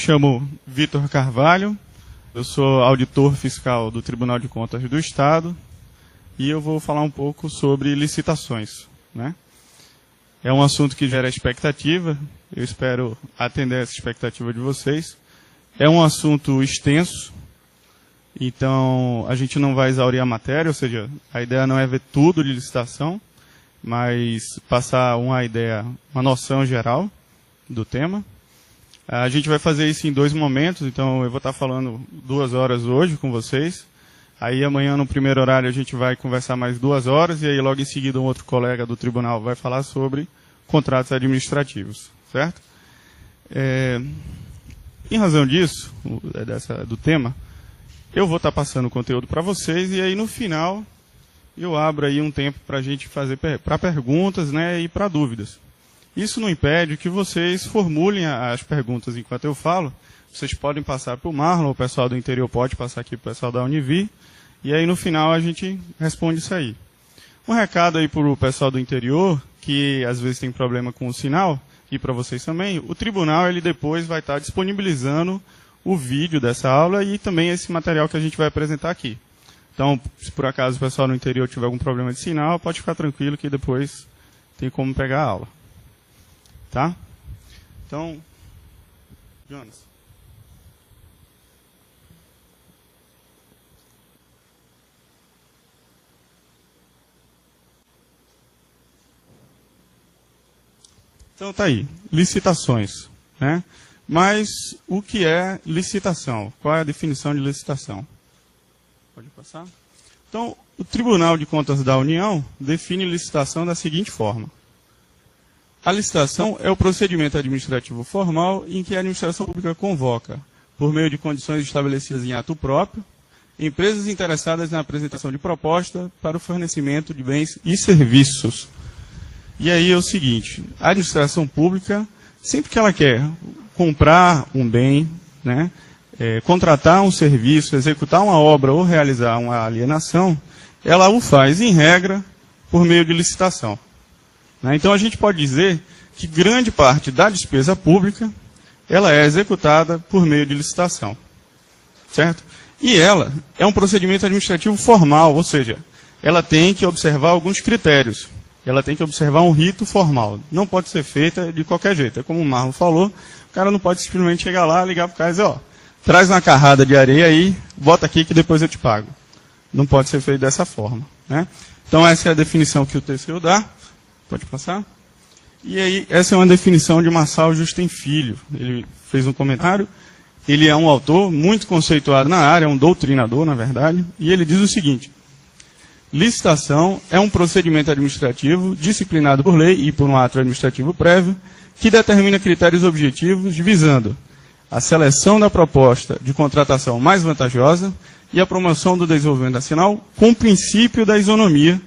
chamo Vitor Carvalho, eu sou auditor fiscal do Tribunal de Contas do Estado e eu vou falar um pouco sobre licitações, né? É um assunto que gera expectativa, eu espero atender essa expectativa de vocês. É um assunto extenso, então a gente não vai exaurir a matéria, ou seja, a ideia não é ver tudo de licitação, mas passar uma ideia, uma noção geral do tema. A gente vai fazer isso em 2 momentos, então eu vou estar falando 2 horas hoje com vocês. Aí amanhã, no primeiro horário, a gente vai conversar mais 2 horas, e aí logo em seguida um outro colega do tribunal vai falar sobre contratos administrativos, certo? Em razão disso, do tema, eu vou estar passando o conteúdo para vocês, e aí no final eu abro aí um tempo para a gente fazer para perguntas, né, e para dúvidas. Isso não impede que vocês formulem as perguntas enquanto eu falo. Vocês podem passar para o Marlon, o pessoal do interior pode passar aqui para o pessoal da Univir, e aí no final a gente responde isso aí. Um recado aí para o pessoal do interior, que às vezes tem problema com o sinal, e para vocês também, o tribunal ele depois vai estar disponibilizando o vídeo dessa aula e também esse material que a gente vai apresentar aqui. Então, se por acaso o pessoal no interior tiver algum problema de sinal, pode ficar tranquilo que depois tem como pegar a aula. Tá? Então, Jonas. Então tá aí, licitações, né? Mas o que é licitação? Qual é a definição de licitação? Pode passar? Então, o Tribunal de Contas da União define licitação da seguinte forma. A licitação é o procedimento administrativo formal em que a administração pública convoca, por meio de condições estabelecidas em ato próprio, empresas interessadas na apresentação de proposta para o fornecimento de bens e serviços. E aí é o seguinte, a administração pública, sempre que ela quer comprar um bem, né, contratar um serviço, executar uma obra ou realizar uma alienação, ela o faz, em regra, por meio de licitação. Né? Então a gente pode dizer que grande parte da despesa pública, ela é executada por meio de licitação. Certo? E ela é um procedimento administrativo formal, ou seja, ela tem que observar alguns critérios. Ela tem que observar um rito formal. Não pode ser feita de qualquer jeito. É como o Marlon falou, o cara não pode simplesmente chegar lá, ligar para o cara e dizer, ó, traz uma carrada de areia aí, bota aqui que depois eu te pago. Não pode ser feito dessa forma. Né? Então essa é a definição que o TCU dá. Pode passar? E aí, essa é uma definição de Marçal Justem Filho. Ele fez um comentário. Ele é um autor muito conceituado na área, é um doutrinador, na verdade. E ele diz o seguinte. Licitação é um procedimento administrativo disciplinado por lei e por um ato administrativo prévio que determina critérios objetivos visando a seleção da proposta de contratação mais vantajosa e a promoção do desenvolvimento nacional com o princípio da isonomia,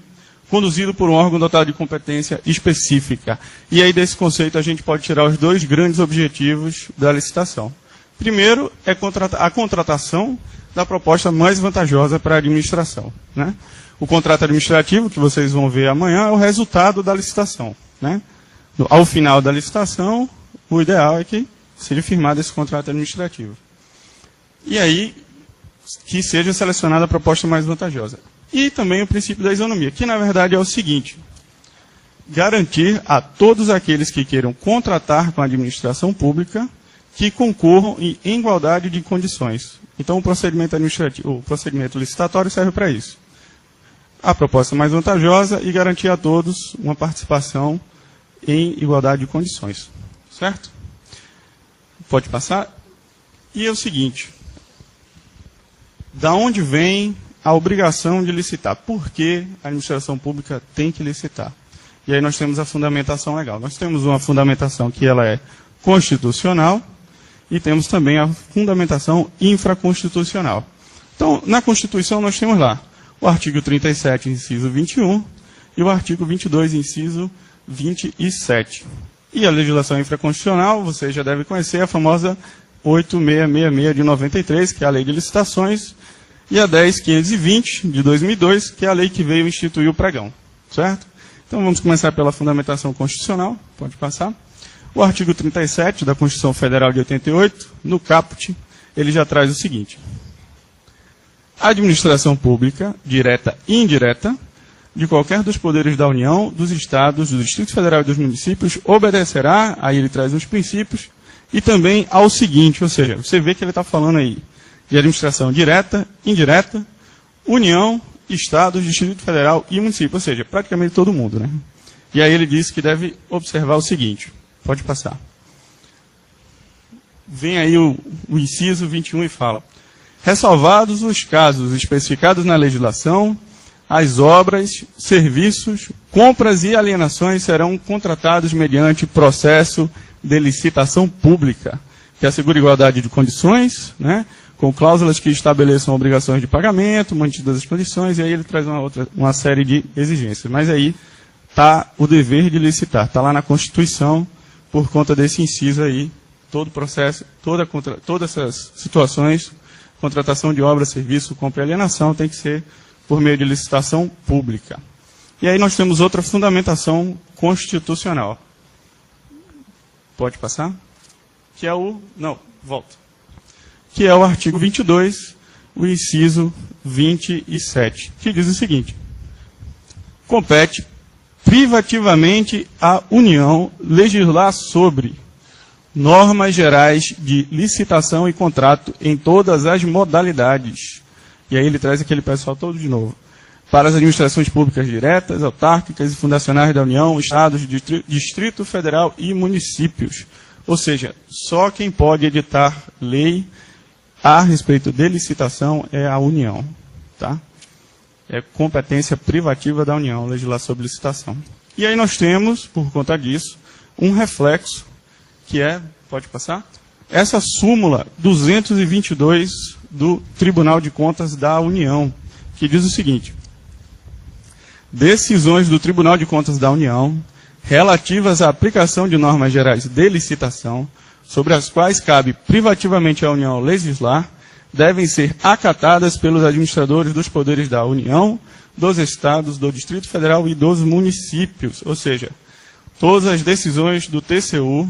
conduzido por um órgão dotado de competência específica. E aí desse conceito a gente pode tirar os 2 grandes objetivos da licitação. Primeiro é a contratação da proposta mais vantajosa para a administração, né? O contrato administrativo, que vocês vão ver amanhã, é o resultado da licitação. Né? Ao final da licitação, o ideal é que seja firmado esse contrato administrativo. E aí, que seja selecionada a proposta mais vantajosa. E também o princípio da isonomia, que na verdade é o seguinte. Garantir a todos aqueles que queiram contratar com a administração pública que concorram em igualdade de condições. Então o procedimento administrativo, o procedimento licitatório serve para isso. A proposta mais vantajosa e garantir a todos uma participação em igualdade de condições. Certo? Pode passar? E é o seguinte. Da onde vem a obrigação de licitar? Por que a administração pública tem que licitar? E aí nós temos a fundamentação legal. Nós temos uma fundamentação que ela é constitucional e temos também a fundamentação infraconstitucional. Então, na Constituição nós temos lá o artigo 37, inciso 21, e o artigo 22, inciso 27. E a legislação infraconstitucional, você já deve conhecer, a famosa 8666 de 93, que é a lei de licitações, e a 10.520 de 2002, que é a lei que veio instituir o pregão. Certo? Então vamos começar pela fundamentação constitucional, pode passar. O artigo 37 da Constituição Federal de 88, no caput, ele já traz o seguinte: a administração pública, direta e indireta, de qualquer dos poderes da União, dos Estados, do Distrito Federal e dos municípios, obedecerá, aí ele traz uns princípios, e também ao seguinte, ou seja, você vê que ele está falando aí de administração direta, indireta, União, Estados, Distrito Federal e município, ou seja, praticamente todo mundo, né? E aí ele diz que deve observar o seguinte, pode passar. Vem aí o inciso 21 e fala: ressalvados os casos especificados na legislação, as obras, serviços, compras e alienações serão contratados mediante processo de licitação pública, que assegura igualdade de condições, né, com cláusulas que estabeleçam obrigações de pagamento, mantidas as condições, e aí ele traz uma série de exigências. Mas aí está o dever de licitar, está lá na Constituição, por conta desse inciso aí, todo o processo, todas essas situações, contratação de obra, serviço, compra e alienação, tem que ser por meio de licitação pública. E aí nós temos outra fundamentação constitucional. Pode passar? Que é o... Não, volta. Que é o artigo 22, o inciso 27, que diz o seguinte: compete privativamente à União legislar sobre normas gerais de licitação e contrato em todas as modalidades. E aí ele traz aquele pessoal todo de novo. Para as administrações públicas diretas, autárquicas e fundacionais da União, Estados, Distrito Federal e municípios. Ou seja, só quem pode editar lei a respeito de licitação é a União. Tá? É competência privativa da União, legislar sobre licitação. E aí nós temos, por conta disso, um reflexo, que é, pode passar? Essa súmula 222 do Tribunal de Contas da União, que diz o seguinte: decisões do Tribunal de Contas da União relativas à aplicação de normas gerais de licitação, sobre as quais cabe privativamente à União legislar, devem ser acatadas pelos administradores dos poderes da União, dos Estados, do Distrito Federal e dos municípios. Ou seja, todas as decisões do TCU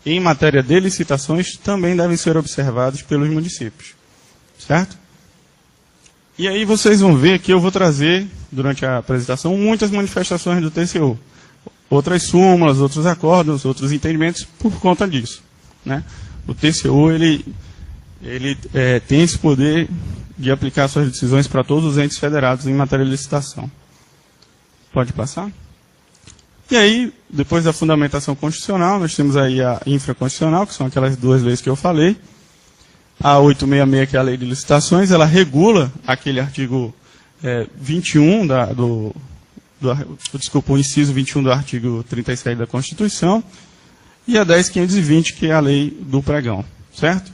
em matéria de licitações também devem ser observadas pelos municípios. Certo? E aí vocês vão ver que eu vou trazer, durante a apresentação, muitas manifestações do TCU. Outras súmulas, outros acordos, outros entendimentos por conta disso. Né? O TCU, ele tem esse poder de aplicar suas decisões para todos os entes federados em matéria de licitação. Pode passar? E aí, depois da fundamentação constitucional, nós temos aí a infraconstitucional, que são aquelas duas leis que eu falei. A 866, que é a lei de licitações, ela regula aquele artigo 21 o inciso 21 do artigo 37 da Constituição, e a 10.520, que é a lei do pregão, certo?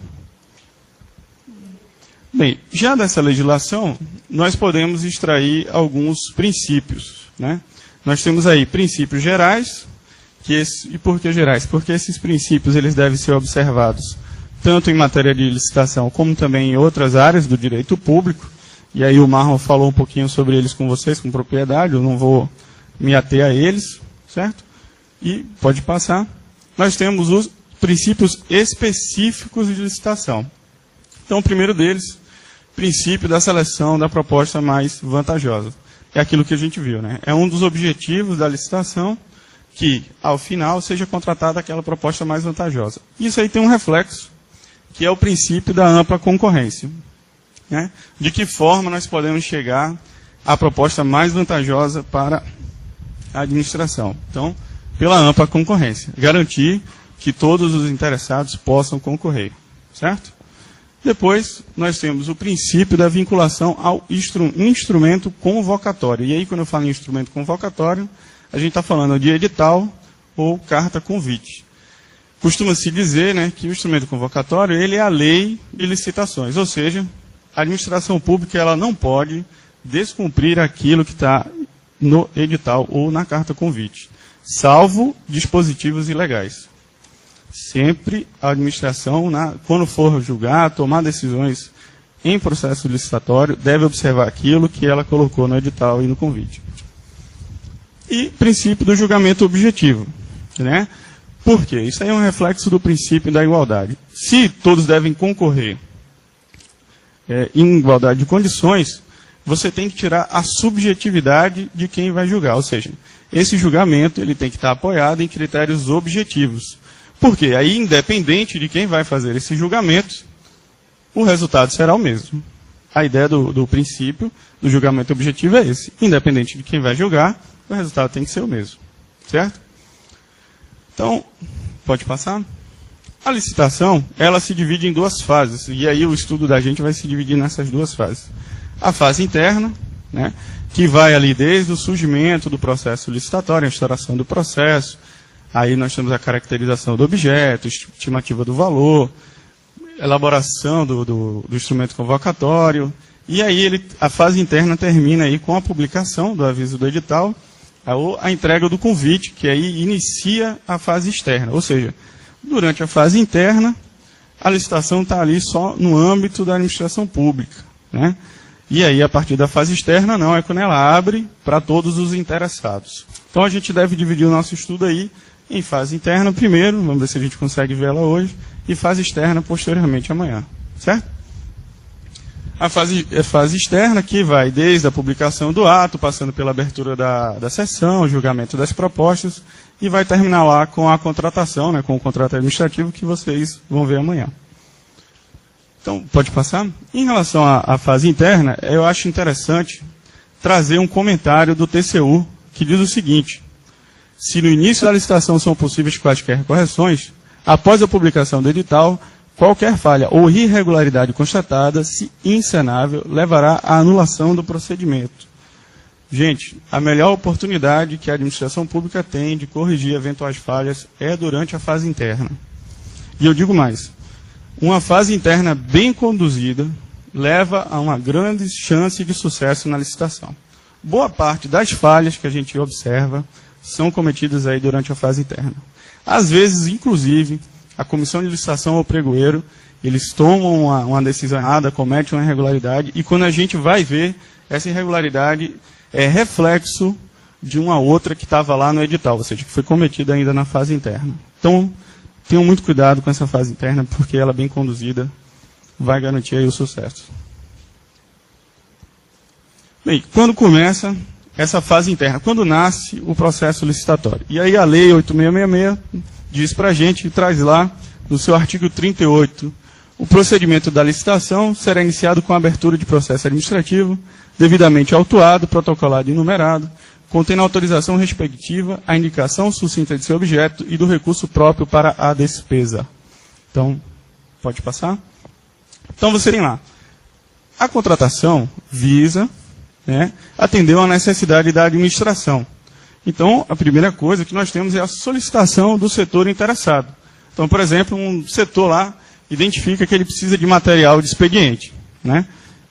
Bem, já dessa legislação, nós podemos extrair alguns princípios, né? Nós temos aí princípios gerais, e por que gerais? Porque esses princípios eles devem ser observados tanto em matéria de licitação, como também em outras áreas do direito público, e aí o Marlon falou um pouquinho sobre eles com vocês, com propriedade, eu não vou me ater a eles, certo? E pode passar. Nós temos os princípios específicos de licitação. Então, o primeiro deles, princípio da seleção da proposta mais vantajosa. É aquilo que a gente viu, né? É um dos objetivos da licitação que, ao final, seja contratada aquela proposta mais vantajosa. Isso aí tem um reflexo, que é o princípio da ampla concorrência. Né? De que forma nós podemos chegar à proposta mais vantajosa para a administração? Então, pela ampla concorrência. Garantir que todos os interessados possam concorrer. Certo? Depois, nós temos o princípio da vinculação ao instrumento convocatório. E aí, quando eu falo em instrumento convocatório, a gente está falando de edital ou carta convite. Costuma-se dizer, né, que o instrumento convocatório ele é a lei de licitações, ou seja, a administração pública ela não pode descumprir aquilo que está no edital ou na carta convite, salvo dispositivos ilegais. Sempre a administração, quando for julgar, tomar decisões em processo licitatório, deve observar aquilo que ela colocou no edital e no convite. E princípio do julgamento objetivo. Né? Por quê? Isso aí é um reflexo do princípio da igualdade. Se todos devem concorrer em igualdade de condições, você tem que tirar a subjetividade de quem vai julgar. Ou seja, esse julgamento ele tem que estar apoiado em critérios objetivos. Por quê? Aí, independente de quem vai fazer esse julgamento, o resultado será o mesmo. A ideia do princípio do julgamento objetivo é esse. Independente de quem vai julgar, o resultado tem que ser o mesmo. Certo? Então, pode passar? A licitação, ela se divide em duas fases. E aí o estudo da gente vai se dividir nessas duas fases. A fase interna, né, que vai ali desde o surgimento do processo licitatório, a instauração do processo. Aí nós temos a caracterização do objeto, estimativa do valor, elaboração do instrumento convocatório. E aí a fase interna termina aí com a publicação do aviso do edital, ou a entrega do convite, que aí inicia a fase externa. Ou seja, durante a fase interna, a licitação está ali só no âmbito da administração pública, né? E aí, a partir da fase externa, não, é quando ela abre para todos os interessados. Então, a gente deve dividir o nosso estudo aí em fase interna primeiro, vamos ver se a gente consegue ver ela hoje, e fase externa posteriormente amanhã, certo? A fase externa, que vai desde a publicação do ato, passando pela abertura da sessão, o julgamento das propostas, e vai terminar lá com a contratação, né, com o contrato administrativo, que vocês vão ver amanhã. Então, pode passar? Em relação à fase interna, eu acho interessante trazer um comentário do TCU, que diz o seguinte: se no início da licitação são possíveis quaisquer correções, após a publicação do edital, qualquer falha ou irregularidade constatada, se insanável, levará à anulação do procedimento. Gente, a melhor oportunidade que a administração pública tem de corrigir eventuais falhas é durante a fase interna. E eu digo mais, uma fase interna bem conduzida leva a uma grande chance de sucesso na licitação. Boa parte das falhas que a gente observa são cometidas aí durante a fase interna. Às vezes, inclusive, a comissão de licitação ou pregoeiro, eles tomam uma decisão errada, cometem uma irregularidade, e quando a gente vai ver, essa irregularidade é reflexo de uma outra que estava lá no edital, ou seja, que foi cometida ainda na fase interna. Então, tenham muito cuidado com essa fase interna, porque ela bem conduzida vai garantir aí o sucesso. Bem, quando começa essa fase interna? Quando nasce o processo licitatório. E aí a Lei 8666 diz para a gente, e traz lá, no seu artigo 38, o procedimento da licitação será iniciado com a abertura de processo administrativo, devidamente autuado, protocolado e numerado, contendo a autorização respectiva, a indicação sucinta de seu objeto e do recurso próprio para a despesa. Então, pode passar? Então, você tem lá. A contratação visa, né, atender a necessidade da administração. Então, a primeira coisa que nós temos é a solicitação do setor interessado. Então, por exemplo, um setor lá identifica que ele precisa de material de expediente, né?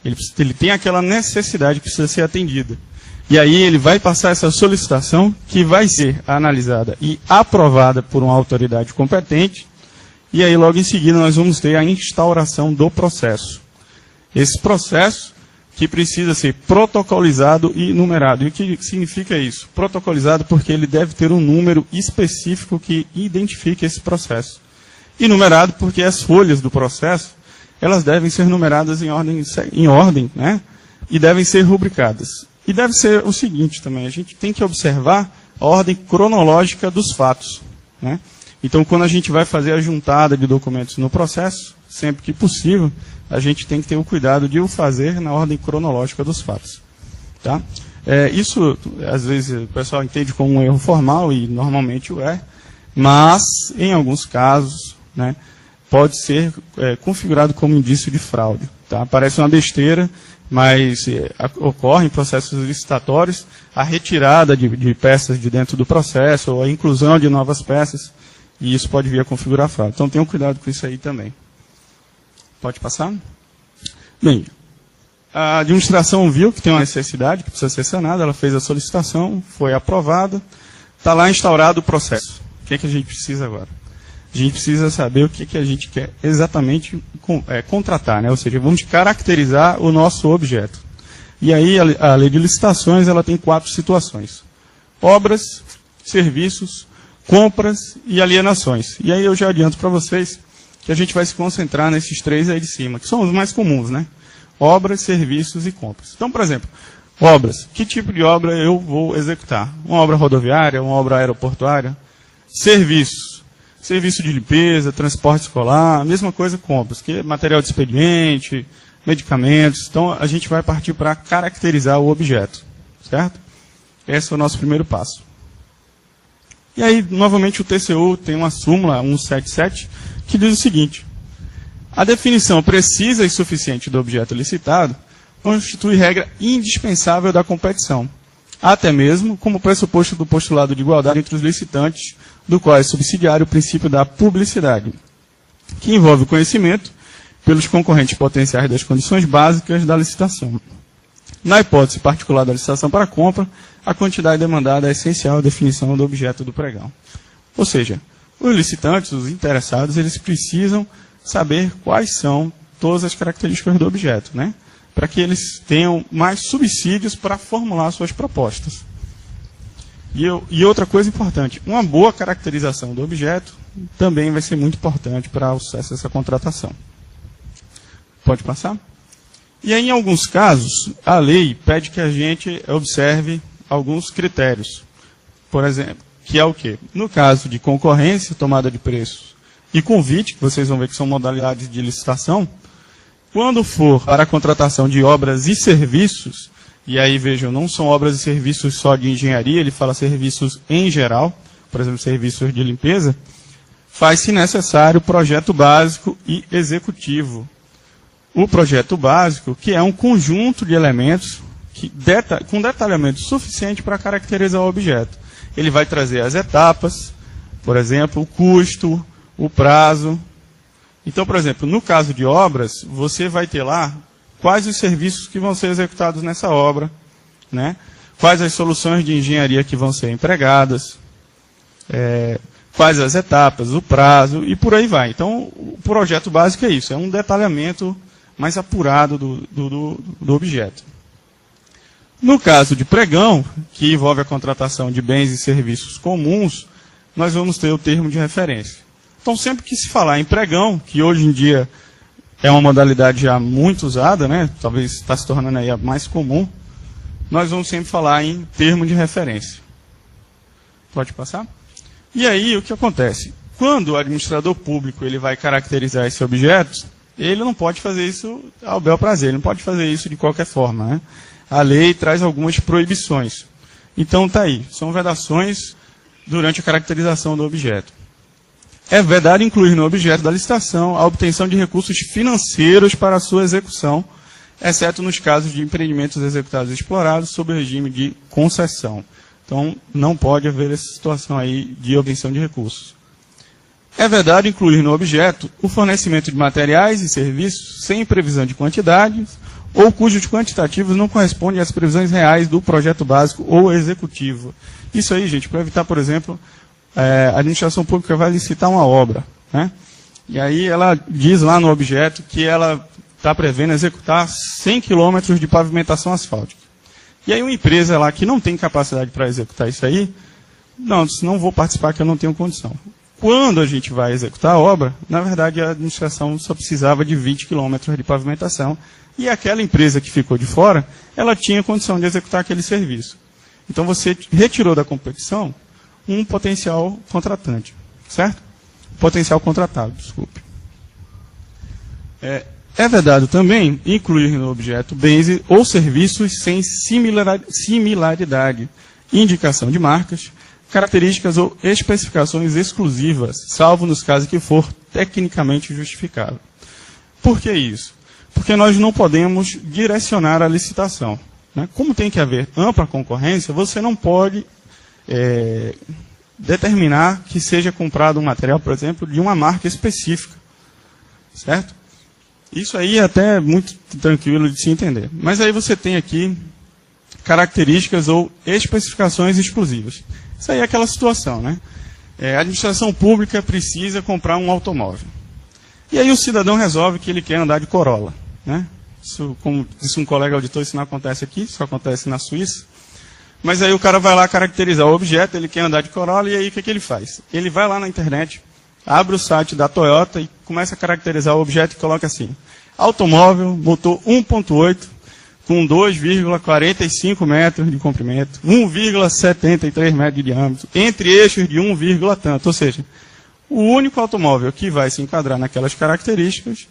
Ele tem aquela necessidade que precisa ser atendida. E aí ele vai passar essa solicitação, que vai ser analisada e aprovada por uma autoridade competente, e aí logo em seguida nós vamos ter a instauração do processo. Esse processo que precisa ser protocolizado e numerado. E o que significa isso? Protocolizado porque ele deve ter um número específico que identifique esse processo. E numerado porque as folhas do processo, elas devem ser numeradas em ordem, né? E devem ser rubricadas. E deve ser o seguinte também, a gente tem que observar a ordem cronológica dos fatos, né? Então, quando a gente vai fazer a juntada de documentos no processo, sempre que possível, a gente tem que ter o cuidado de o fazer na ordem cronológica dos fatos. Tá? Isso, às vezes, o pessoal entende como um erro formal, e normalmente o é, mas, em alguns casos, né, pode ser configurado como indício de fraude. Tá? Parece uma besteira, mas ocorre em processos licitatórios a retirada de peças de dentro do processo, ou a inclusão de novas peças, e isso pode vir a configurar fraude. Então, tenham cuidado com isso aí também. Pode passar? Bem, a administração viu que tem uma necessidade, que precisa ser sanada, ela fez a solicitação, foi aprovada, está lá instaurado o processo. O que é que a gente precisa agora? A gente precisa saber o que é que a gente quer exatamente contratar, né? Ou seja, vamos caracterizar o nosso objeto. E aí a lei de licitações ela tem 4 situações: obras, serviços, compras e alienações. E aí eu já adianto para vocês que a gente vai se concentrar nesses três aí de cima, que são os mais comuns, né? Obras, serviços e compras. Então, por exemplo, obras. Que tipo de obra eu vou executar? Uma obra rodoviária, uma obra aeroportuária? Serviços. Serviço de limpeza, transporte escolar, a mesma coisa compras, que é material de expediente, medicamentos. Então, a gente vai partir para caracterizar o objeto, certo? Esse é o nosso primeiro passo. E aí, novamente, o TCU tem uma súmula 177, que diz o seguinte: a definição precisa e suficiente do objeto licitado constitui regra indispensável da competição, até mesmo como pressuposto do postulado de igualdade entre os licitantes, do qual é subsidiário o princípio da publicidade, que envolve o conhecimento pelos concorrentes potenciais das condições básicas da licitação. Na hipótese particular da licitação para compra, a quantidade demandada é essencial à definição do objeto do pregão. Ou seja, os licitantes, os interessados, eles precisam saber quais são todas as características do objeto, né? Para que eles tenham mais subsídios para formular suas propostas. E outra coisa importante, uma boa caracterização do objeto também vai ser muito importante para o sucesso dessa contratação. Pode passar? E aí, em alguns casos, a lei pede que a gente observe alguns critérios. Por exemplo, que é o quê? No caso de concorrência, tomada de preços e convite, que vocês vão ver que são modalidades de licitação, quando for para a contratação de obras e serviços, e aí vejam, não são obras e serviços só de engenharia, ele fala serviços em geral, por exemplo, serviços de limpeza, faz-se necessário projeto básico e executivo. O projeto básico, que é um conjunto de elementos com detalhamento suficiente para caracterizar o objeto. Ele vai trazer as etapas, por exemplo, o custo, o prazo. Então, por exemplo, no caso de obras, você vai ter lá quais os serviços que vão ser executados nessa obra, né? Quais as soluções de engenharia que vão ser empregadas, quais as etapas, o prazo e por aí vai. Então, o projeto básico é isso, é um detalhamento mais apurado do objeto. No caso de pregão, que envolve a contratação de bens e serviços comuns, nós vamos ter o termo de referência. Então, sempre que se falar em pregão, que hoje em dia é uma modalidade já muito usada, né? Talvez está se tornando aí a mais comum, nós vamos sempre falar em termo de referência. Pode passar? E aí, o que acontece? Quando o administrador público ele vai caracterizar esse objeto, ele não pode fazer isso ao bel prazer, ele não pode fazer isso de qualquer forma, né? A lei traz algumas proibições. Então, está aí, são vedações durante a caracterização do objeto. É vedado incluir no objeto da licitação a obtenção de recursos financeiros para a sua execução, exceto nos casos de empreendimentos executados e explorados sob o regime de concessão. Então, não pode haver essa situação aí de obtenção de recursos. É vedado incluir no objeto o fornecimento de materiais e serviços sem previsão de quantidades ou cujos quantitativos não correspondem às previsões reais do projeto básico ou executivo. Isso aí, gente, para evitar, por exemplo, a administração pública vai licitar uma obra, né? E aí ela diz lá no objeto que ela está prevendo executar 100 quilômetros de pavimentação asfáltica. E aí uma empresa lá que não tem capacidade para executar isso aí, não vou participar que eu não tenho condição. Quando a gente vai executar a obra, na verdade a administração só precisava de 20 quilômetros de pavimentação e aquela empresa que ficou de fora, ela tinha condição de executar aquele serviço. Então você retirou da competição um potencial contratante, certo? Potencial contratado, desculpe. É vedado também incluir no objeto bens ou serviços sem similaridade, indicação de marcas, características ou especificações exclusivas, salvo nos casos que for tecnicamente justificável. Por que isso? Porque nós não podemos direcionar a licitação, né? Como tem que haver ampla concorrência, você não pode determinar que seja comprado um material, por exemplo, de uma marca específica, certo? Isso aí é até muito tranquilo de se entender. Mas aí você tem aqui características ou especificações exclusivas. Isso aí é aquela situação, né? A administração pública precisa comprar um automóvel. E aí o cidadão resolve que ele quer andar de Corolla, né? Isso, como disse um colega auditor, isso não acontece aqui, isso acontece na Suíça. Mas aí o cara vai lá caracterizar o objeto, ele quer andar de Corolla, e aí o que ele faz? Ele vai lá na internet, abre o site da Toyota e começa a caracterizar o objeto e coloca assim: automóvel, motor 1.8, com 2,45 metros de comprimento, 1,73 metros de diâmetro, entre eixos de 1, tanto. Ou seja, o único automóvel que vai se enquadrar naquelas características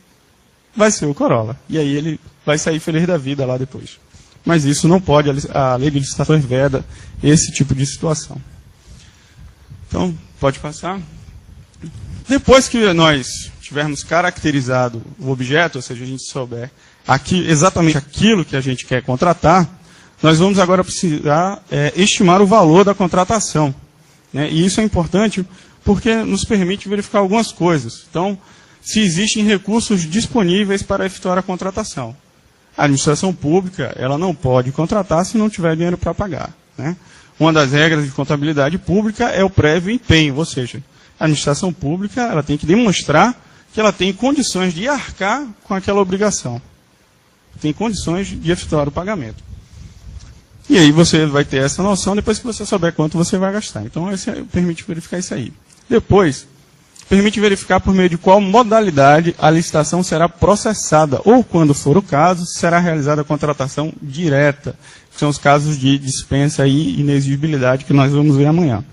vai ser o Corolla. E aí ele vai sair feliz da vida lá depois. Mas isso não pode, a lei de licitações veda esse tipo de situação. Então, pode passar. Depois que nós tivermos caracterizado o objeto, ou seja, a gente souber exatamente aquilo que a gente quer contratar, nós vamos agora precisar estimar o valor da contratação, né? E isso é importante porque nos permite verificar algumas coisas. Então, se existem recursos disponíveis para efetuar a contratação. A administração pública, ela não pode contratar se não tiver dinheiro para pagar, né? Uma das regras de contabilidade pública é o prévio empenho, ou seja, a administração pública ela tem que demonstrar que ela tem condições de arcar com aquela obrigação. Tem condições de efetuar o pagamento. E aí você vai ter essa noção depois que você souber quanto você vai gastar. Então, esse permite verificar isso aí. Depois, permite verificar por meio de qual modalidade a licitação será processada, ou, quando for o caso, será realizada a contratação direta, que são os casos de dispensa e inexigibilidade que nós vamos ver amanhã.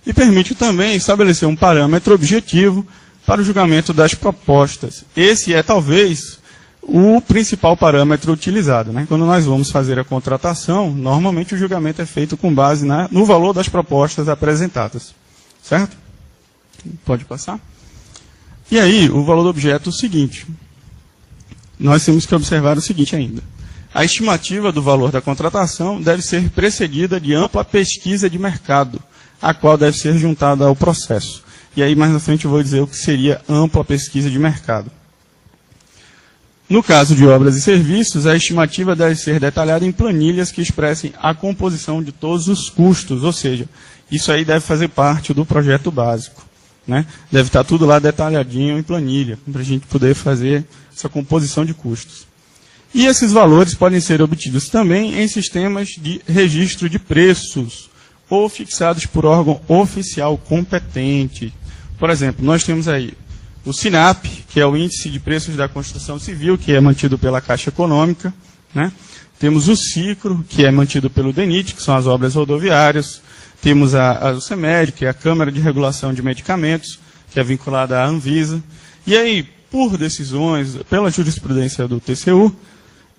E permite também estabelecer um parâmetro objetivo para o julgamento das propostas. Esse é, talvez, o principal parâmetro utilizado, né? Quando nós vamos fazer a contratação, normalmente o julgamento é feito com base no valor das propostas apresentadas. Certo? Pode passar. E aí, o valor do objeto é o seguinte. Nós temos que observar o seguinte ainda. A estimativa do valor da contratação deve ser precedida de ampla pesquisa de mercado, a qual deve ser juntada ao processo. E aí, mais na frente, eu vou dizer o que seria ampla pesquisa de mercado. No caso de obras e serviços, a estimativa deve ser detalhada em planilhas que expressem a composição de todos os custos, ou seja, isso aí deve fazer parte do projeto básico, né? Deve estar tudo lá detalhadinho em planilha, para a gente poder fazer essa composição de custos. E esses valores podem ser obtidos também em sistemas de registro de preços, ou fixados por órgão oficial competente. Por exemplo, nós temos aí o SINAP, que é o Índice de Preços da Construção Civil, que é mantido pela Caixa Econômica, né? Temos o CICRO, que é mantido pelo DENIT, que são as obras rodoviárias. Temos o CEMED, que é a Câmara de Regulação de Medicamentos, que é vinculada à Anvisa. E aí, por decisões, pela jurisprudência do TCU,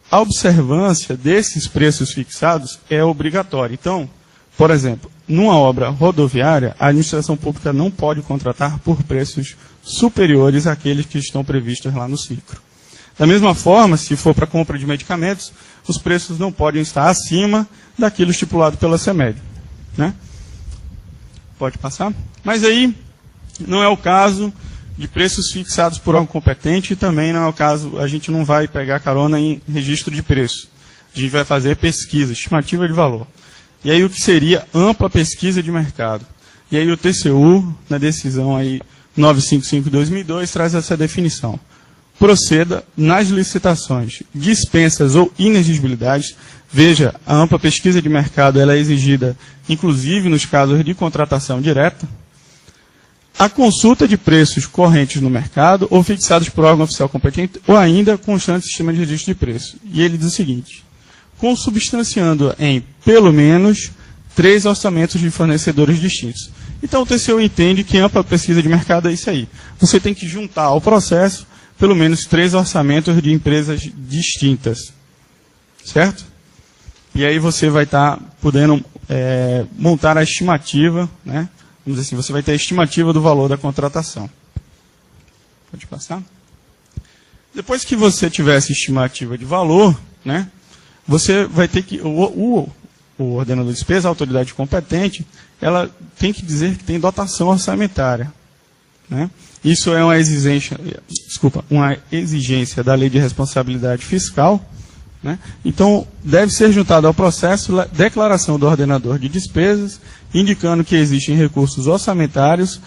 a observância desses preços fixados é obrigatória. Então, por exemplo, numa obra rodoviária, a administração pública não pode contratar por preços superiores àqueles que estão previstos lá no CICRO. Da mesma forma, se for para compra de medicamentos, os preços não podem estar acima daquilo estipulado pela CEMED, né? Pode passar? Mas aí não é o caso de preços fixados por órgão competente e também não é o caso, a gente não vai pegar carona em registro de preço. A gente vai fazer pesquisa, estimativa de valor. E aí o que seria ampla pesquisa de mercado? E aí o TCU, na decisão aí 955/2002, traz essa definição. Proceda nas licitações, dispensas ou inexigibilidades. Veja, a ampla pesquisa de mercado ela é exigida, inclusive nos casos de contratação direta. A consulta de preços correntes no mercado ou fixados por órgão oficial competente ou ainda constante sistema de registro de preço. E ele diz o seguinte: consubstanciando em, pelo menos, 3 orçamentos de fornecedores distintos. Então, o TCU entende que ampla pesquisa de mercado é isso aí. Você tem que juntar ao processo pelo menos 3 orçamentos de empresas distintas. Certo? E aí você vai estar podendo montar a estimativa, né? Vamos dizer assim, você vai ter a estimativa do valor da contratação. Pode passar? Depois que você tiver essa estimativa de valor, né? Você vai ter que... O ordenador de despesa, a autoridade competente, ela tem que dizer que tem dotação orçamentária, né? Isso é uma exigência da Lei de Responsabilidade Fiscal, né? Então, deve ser juntado ao processo declaração do ordenador de despesas, indicando que existem recursos orçamentários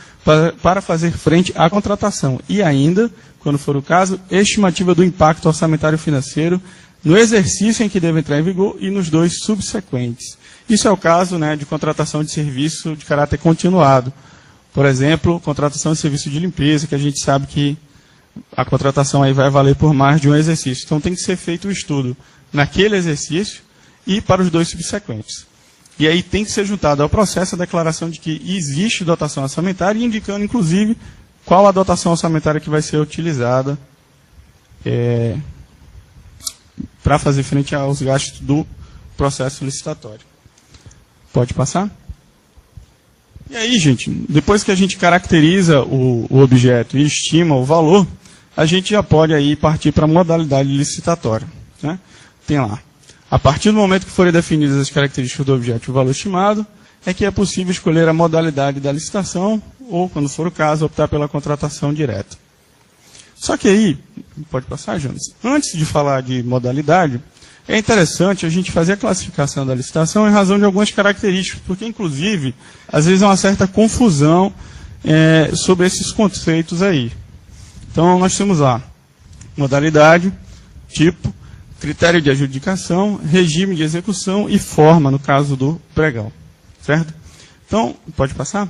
para fazer frente à contratação. E ainda, quando for o caso, estimativa do impacto orçamentário financeiro no exercício em que deve entrar em vigor e nos 2 subsequentes. Isso é o caso, né, de contratação de serviço de caráter continuado. Por exemplo, contratação de serviço de limpeza, que a gente sabe que a contratação aí vai valer por mais de um exercício. Então tem que ser feito um estudo naquele exercício e para os 2 subsequentes. E aí tem que ser juntado ao processo a declaração de que existe dotação orçamentária, indicando, inclusive, qual a dotação orçamentária que vai ser utilizada para fazer frente aos gastos do processo licitatório. Pode passar? E aí, gente, depois que a gente caracteriza o objeto e estima o valor, a gente já pode aí partir para a modalidade licitatória, né? Tem lá. A partir do momento que forem definidas as características do objeto e o valor estimado, é que é possível escolher a modalidade da licitação ou, quando for o caso, optar pela contratação direta. Só que aí, pode passar, Jonas? Antes de falar de modalidade, é interessante a gente fazer a classificação da licitação em razão de algumas características, porque, inclusive, às vezes há uma certa confusão sobre esses conceitos aí. Então, nós temos lá modalidade, tipo, critério de adjudicação, regime de execução e forma, no caso do pregão. Certo? Então, pode passar?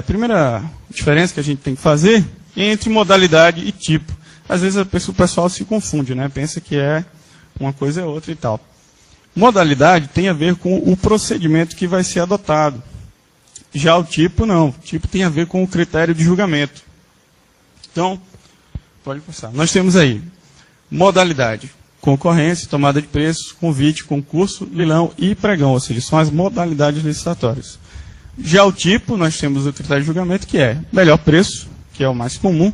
Primeira diferença que a gente tem que fazer é entre modalidade e tipo. Às vezes o pessoal se confunde, né? Pensa que uma coisa é outra e tal. Modalidade tem a ver com o procedimento que vai ser adotado. Já o tipo, não. O tipo tem a ver com o critério de julgamento. Então, pode passar. Nós temos aí modalidade: concorrência, tomada de preços, convite, concurso, leilão e pregão, ou seja, são as modalidades licitatórias. Já o tipo, nós temos o critério de julgamento, que é melhor preço, que é o mais comum,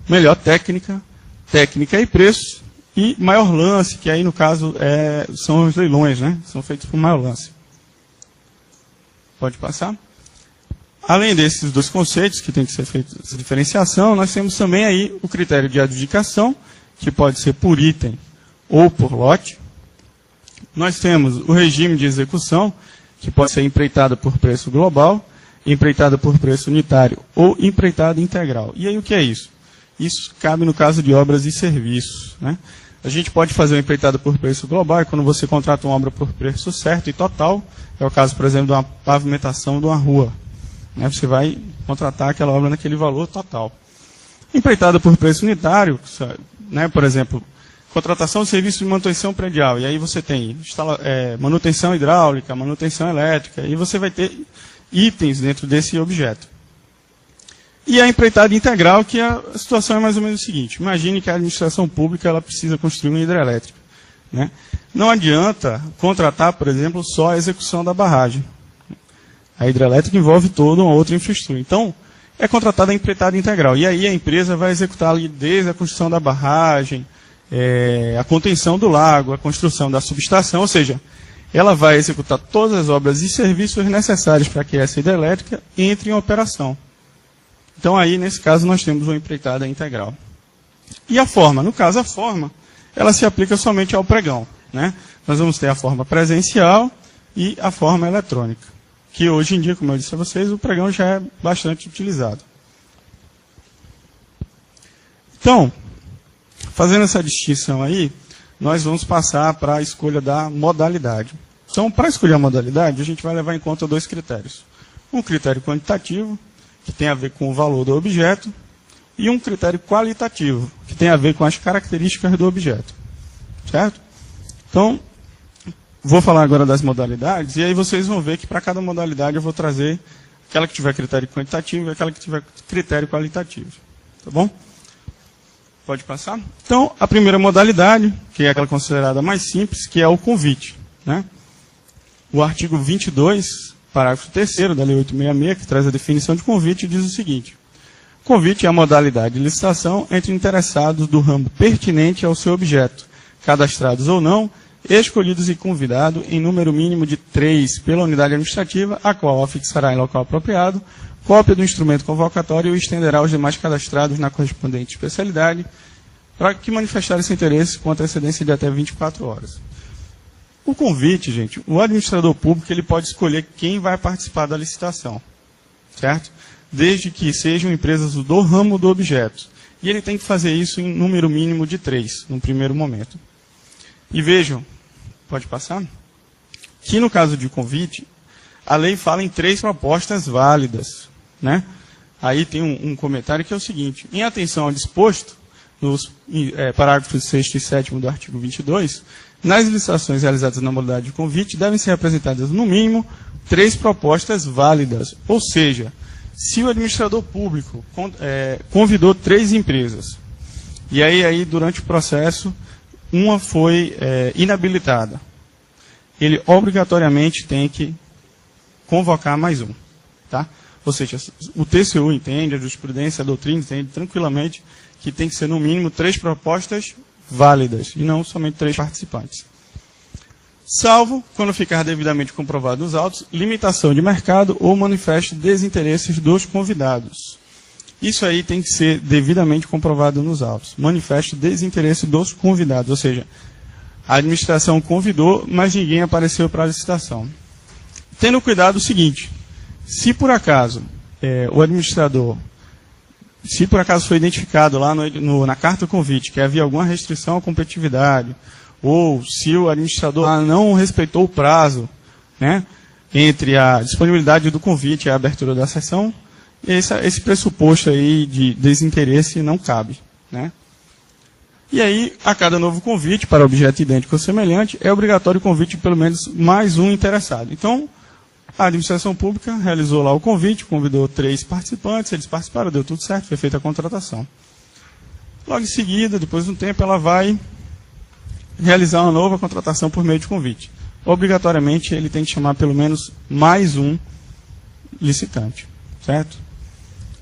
melhor técnica, técnica e preço, e maior lance, que aí no caso são os leilões, né? São feitos por maior lance. Pode passar? Além desses 2 conceitos que tem que ser feita essa diferenciação, nós temos também aí o critério de adjudicação, que pode ser por item ou por lote. Nós temos o regime de execução, que pode ser empreitada por preço global, empreitada por preço unitário ou empreitada integral. E aí o que é isso? Isso cabe no caso de obras e serviços, né? A gente pode fazer uma empreitada por preço global, e quando você contrata uma obra por preço certo e total, é o caso, por exemplo, de uma pavimentação de uma rua, né? Você vai contratar aquela obra naquele valor total. Empreitada por preço unitário, né? Por exemplo, contratação de serviço de manutenção predial, e aí você tem manutenção hidráulica, manutenção elétrica, e você vai ter itens dentro desse objeto. E a empreitada integral, que a situação é mais ou menos o seguinte: imagine que a administração pública ela precisa construir uma hidrelétrica, né? Não adianta contratar, por exemplo, só a execução da barragem. A hidrelétrica envolve toda uma outra infraestrutura. Então, é contratada a empreitada integral. E aí a empresa vai executar ali desde a construção da barragem, a contenção do lago, a construção da subestação, ou seja, ela vai executar todas as obras e serviços necessários para que essa hidrelétrica entre em operação. Então aí, nesse caso, nós temos uma empreitada integral. E a forma? No caso, a forma, ela se aplica somente ao pregão, né? Nós vamos ter a forma presencial e a forma eletrônica, que hoje em dia, como eu disse a vocês, o pregão já é bastante utilizado. Então, fazendo essa distinção aí, nós vamos passar para a escolha da modalidade. Então, para escolher a modalidade, a gente vai levar em conta 2 critérios. Um critério quantitativo, que tem a ver com o valor do objeto, e um critério qualitativo, que tem a ver com as características do objeto. Certo? Então, vou falar agora das modalidades, e aí vocês vão ver que para cada modalidade eu vou trazer aquela que tiver critério quantitativo e aquela que tiver critério qualitativo. Tá bom? Pode passar? Então, a primeira modalidade, que é aquela considerada mais simples, que é o convite, né? O artigo 22, parágrafo 3º da Lei 866, que traz a definição de convite, diz o seguinte: convite é a modalidade de licitação entre interessados do ramo pertinente ao seu objeto, cadastrados ou não, escolhidos e convidados em número mínimo de 3 pela unidade administrativa, a qual afixará em local apropriado cópia do instrumento convocatório e estenderá aos demais cadastrados na correspondente especialidade para que manifestarem esse interesse com antecedência de até 24 horas. O convite, gente, o administrador público ele pode escolher quem vai participar da licitação, certo? Desde que sejam empresas do ramo do objeto E ele tem que fazer isso em número mínimo de 3, no primeiro momento. E vejam, pode passar? Que no caso de convite, a lei fala em 3 propostas válidas, né? Aí tem um comentário que é o seguinte: em atenção ao disposto, nos parágrafos 6º e 7º do artigo 22, nas licitações realizadas na modalidade de convite, devem ser apresentadas, no mínimo, 3 propostas válidas. Ou seja, se o administrador público convidou 3 empresas, e aí durante o processo, uma foi inabilitada, ele obrigatoriamente tem que convocar mais um. Tá? Ou seja, o TCU entende, a jurisprudência, a doutrina entende tranquilamente que tem que ser no mínimo 3 propostas válidas, e não somente 3 participantes. Salvo, quando ficar devidamente comprovado nos autos, limitação de mercado ou manifesto desinteresses dos convidados. Isso aí tem que ser devidamente comprovado nos autos. Manifesto desinteresse dos convidados, ou seja, a administração convidou, mas ninguém apareceu para a licitação. Tendo cuidado o seguinte: se por acaso o administrador, se por acaso foi identificado lá na carta do convite que havia alguma restrição à competitividade, ou se o administrador não respeitou o prazo, né, entre a disponibilidade do convite e a abertura da sessão, esse pressuposto aí de desinteresse não cabe, né? E aí, a cada novo convite para objeto idêntico ou semelhante, é obrigatório o convite de pelo menos mais um interessado. Então, a administração pública realizou lá o convite, convidou 3 participantes, eles participaram, deu tudo certo, foi feita a contratação. Logo em seguida, depois de um tempo, ela vai realizar uma nova contratação por meio de convite. Obrigatoriamente, ele tem que chamar pelo menos mais um licitante, certo?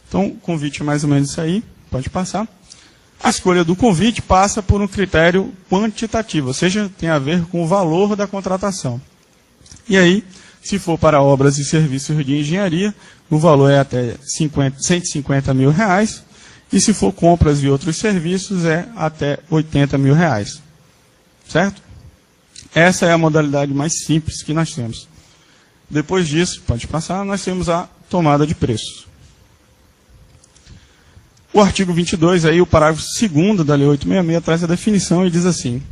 Então, o convite é mais ou menos isso aí, pode passar. A escolha do convite passa por um critério quantitativo, ou seja, tem a ver com o valor da contratação. E aí, se for para obras e serviços de engenharia, o valor é até 150 mil reais, e se for compras e outros serviços, é até 80 mil reais. Certo? Essa é a modalidade mais simples que nós temos. Depois disso, pode passar, nós temos a tomada de preços. O artigo 22, aí, o parágrafo 2º da Lei 866, traz a definição e diz assim: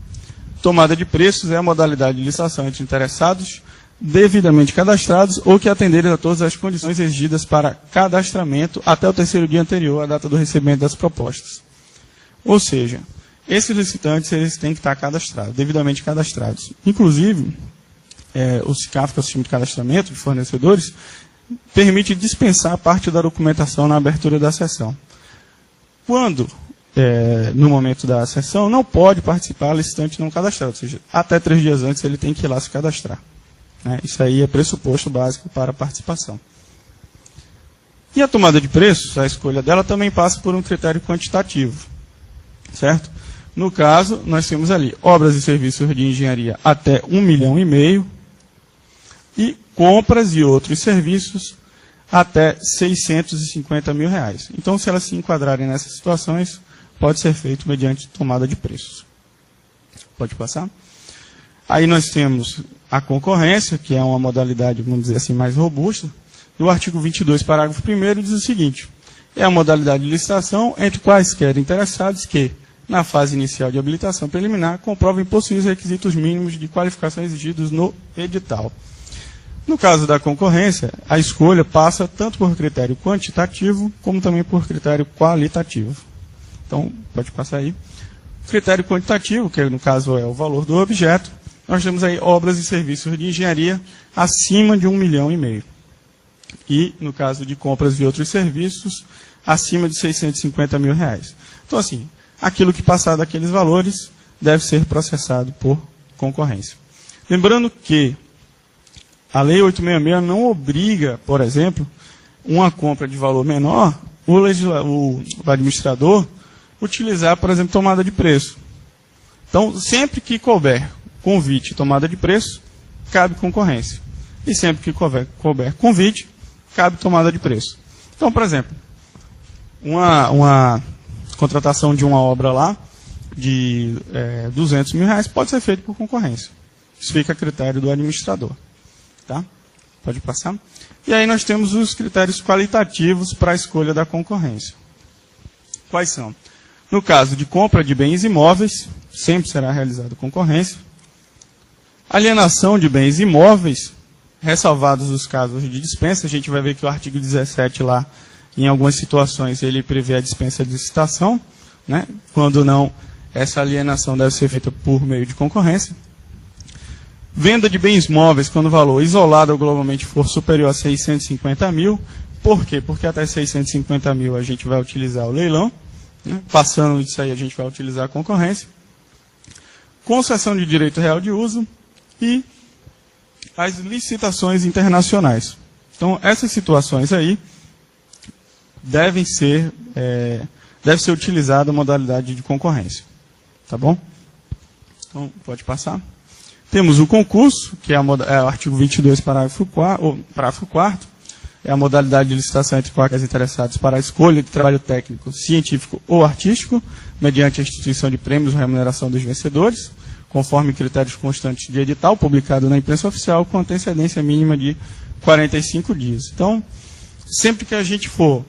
tomada de preços é a modalidade de licitação entre interessados devidamente cadastrados ou que atenderem a todas as condições exigidas para cadastramento até o 3º dia anterior à data do recebimento das propostas. Ou seja, esses licitantes eles têm que estar cadastrados, devidamente cadastrados. Inclusive, o SICAF, que é o Sistema de Cadastramento de Fornecedores, permite dispensar parte da documentação na abertura da sessão. Quando, no momento da sessão, não pode participar licitante não cadastrado, ou seja, até 3 dias antes ele tem que ir lá se cadastrar. Isso aí é pressuposto básico para a participação. E a tomada de preços, a escolha dela também passa por um critério quantitativo. Certo? No caso, nós temos ali obras e serviços de engenharia até 1,5 milhão e compras e outros serviços até 650 mil reais. Então, se elas se enquadrarem nessas situações, pode ser feito mediante tomada de preços. Pode passar? Aí nós temos a concorrência, que é uma modalidade, vamos dizer assim, mais robusta. No artigo 22, parágrafo 1º, diz o seguinte: é a modalidade de licitação entre quaisquer interessados que, na fase inicial de habilitação preliminar, comprovem possuir os requisitos mínimos de qualificação exigidos no edital. No caso da concorrência, a escolha passa tanto por critério quantitativo, como também por critério qualitativo. Então, pode passar aí. Critério quantitativo, que no caso é o valor do objeto, nós temos aí obras e serviços de engenharia acima de 1,5 milhão. E, no caso de compras e outros serviços, acima de 650 mil reais. Então, assim, aquilo que passar daqueles valores deve ser processado por concorrência. Lembrando que a Lei 866 não obriga, por exemplo, uma compra de valor menor, o administrador utilizar, por exemplo, tomada de preço. Então, sempre que couber convite e tomada de preço, cabe concorrência. E sempre que couber convite, cabe tomada de preço. Então, por exemplo, uma contratação de uma obra lá, de 200 mil reais, pode ser feita por concorrência. Isso fica a critério do administrador. Tá? Pode passar? E aí nós temos os critérios qualitativos para a escolha da concorrência. Quais são? No caso de compra de bens imóveis, sempre será realizada concorrência. Alienação de bens imóveis, ressalvados os casos de dispensa, a gente vai ver que o artigo 17 lá, em algumas situações, ele prevê a dispensa de licitação, né? Quando não, essa alienação deve ser feita por meio de concorrência. Venda de bens móveis quando o valor isolado ou globalmente for superior a 650 mil. Por quê? Porque até 650 mil a gente vai utilizar o leilão, né? Passando disso aí a gente vai utilizar a concorrência. Concessão de direito real de uso e as licitações internacionais. Então, essas situações aí deve ser utilizada a modalidade de concorrência. Tá bom? Então, pode passar. Temos o concurso, que é o artigo 22, parágrafo 4º, é a modalidade de licitação entre quais interessados para a escolha de trabalho técnico, científico ou artístico, mediante a instituição de prêmios ou remuneração dos vencedores, conforme critérios constantes de edital, publicado na imprensa oficial, com antecedência mínima de 45 dias. Então, sempre que a gente for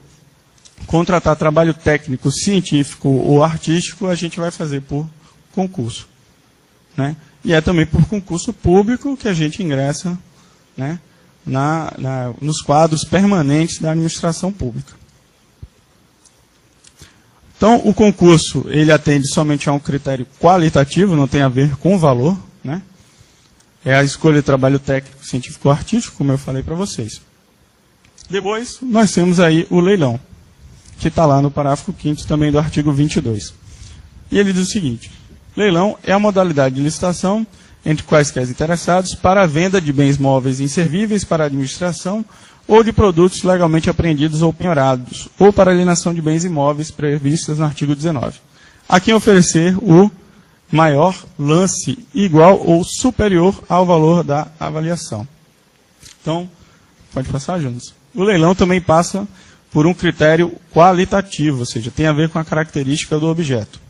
contratar trabalho técnico, científico ou artístico, a gente vai fazer por concurso, né? E é também por concurso público que a gente ingressa, né, nos quadros permanentes da administração pública. Então, o concurso, ele atende somente a um critério qualitativo, não tem a ver com valor, né? É a escolha de trabalho técnico, científico ou artístico, como eu falei para vocês. Depois, nós temos aí o leilão, que está lá no parágrafo 5º também do artigo 22. E ele diz o seguinte: leilão é a modalidade de licitação entre quaisquer interessados para a venda de bens móveis inservíveis para a administração ou de produtos legalmente apreendidos ou penhorados, ou para alienação de bens imóveis previstas no artigo 19. A quem oferecer o maior lance igual ou superior ao valor da avaliação. Então, pode passar, Jonas. O leilão também passa por um critério qualitativo, ou seja, tem a ver com a característica do objeto.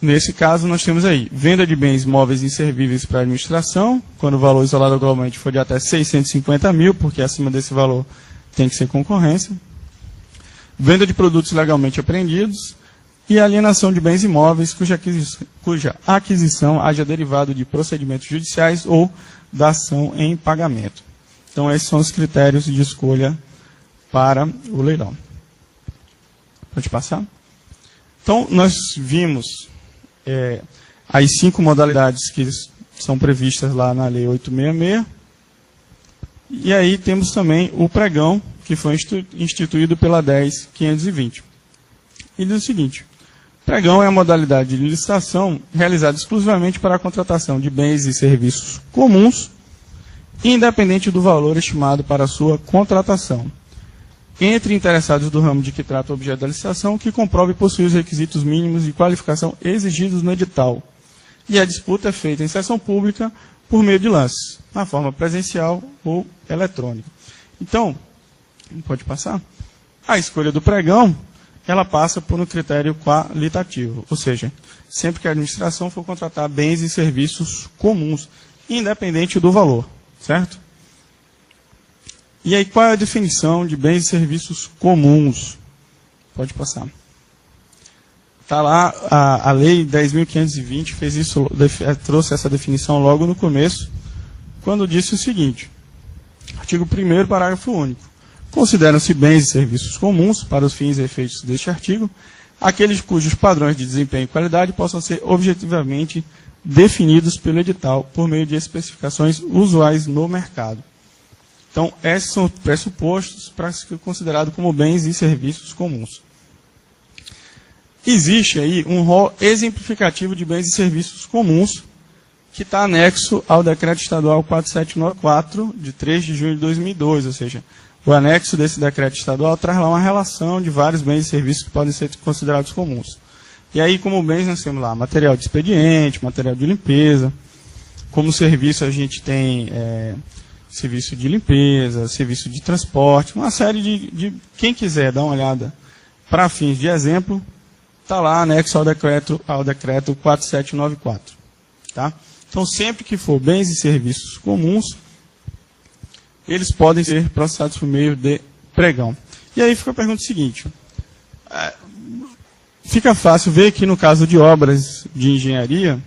Nesse caso, nós temos aí, venda de bens móveis inservíveis para a administração, quando o valor isolado globalmente for de até 650 mil, porque acima desse valor tem que ser concorrência. Venda de produtos legalmente apreendidos e alienação de bens imóveis cuja aquisição haja derivado de procedimentos judiciais ou da ação em pagamento. Então, esses são os critérios de escolha para o leilão. Pode passar? Então, nós vimos as 5 modalidades que são previstas lá na Lei 866. E aí temos também o pregão, que foi instituído pela 10.520. E diz o seguinte: pregão é a modalidade de licitação realizada exclusivamente para a contratação de bens e serviços comuns, independente do valor estimado para a sua contratação, entre interessados do ramo de que trata o objeto da licitação, que comprove possuir os requisitos mínimos de qualificação exigidos no edital. E a disputa é feita em sessão pública por meio de lances, na forma presencial ou eletrônica. Então, pode passar? A escolha do pregão, ela passa por um critério qualitativo, ou seja, sempre que a administração for contratar bens e serviços comuns, independente do valor, certo? E aí, qual é a definição de bens e serviços comuns? Pode passar. Está lá, a Lei 10.520 fez isso, trouxe essa definição logo no começo, quando disse o seguinte: artigo 1º, parágrafo único. Consideram-se bens e serviços comuns, para os fins e efeitos deste artigo, aqueles cujos padrões de desempenho e qualidade possam ser objetivamente definidos pelo edital, por meio de especificações usuais no mercado. Então, esses são os pressupostos para ser considerado como bens e serviços comuns. Existe aí um rol exemplificativo de bens e serviços comuns, que está anexo ao Decreto Estadual 4794, de 3 de junho de 2002, ou seja, o anexo desse decreto estadual traz lá uma relação de vários bens e serviços que podem ser considerados comuns. E aí, como bens, nós temos lá material de expediente, material de limpeza. Como serviço, a gente tem serviço de limpeza, serviço de transporte, uma série de quem quiser dar uma olhada para fins de exemplo, está lá anexo ao decreto 4794. Tá? Então, sempre que for bens e serviços comuns, eles podem ser processados por meio de pregão. E aí fica a pergunta seguinte: fica fácil ver que no caso de obras de engenharia,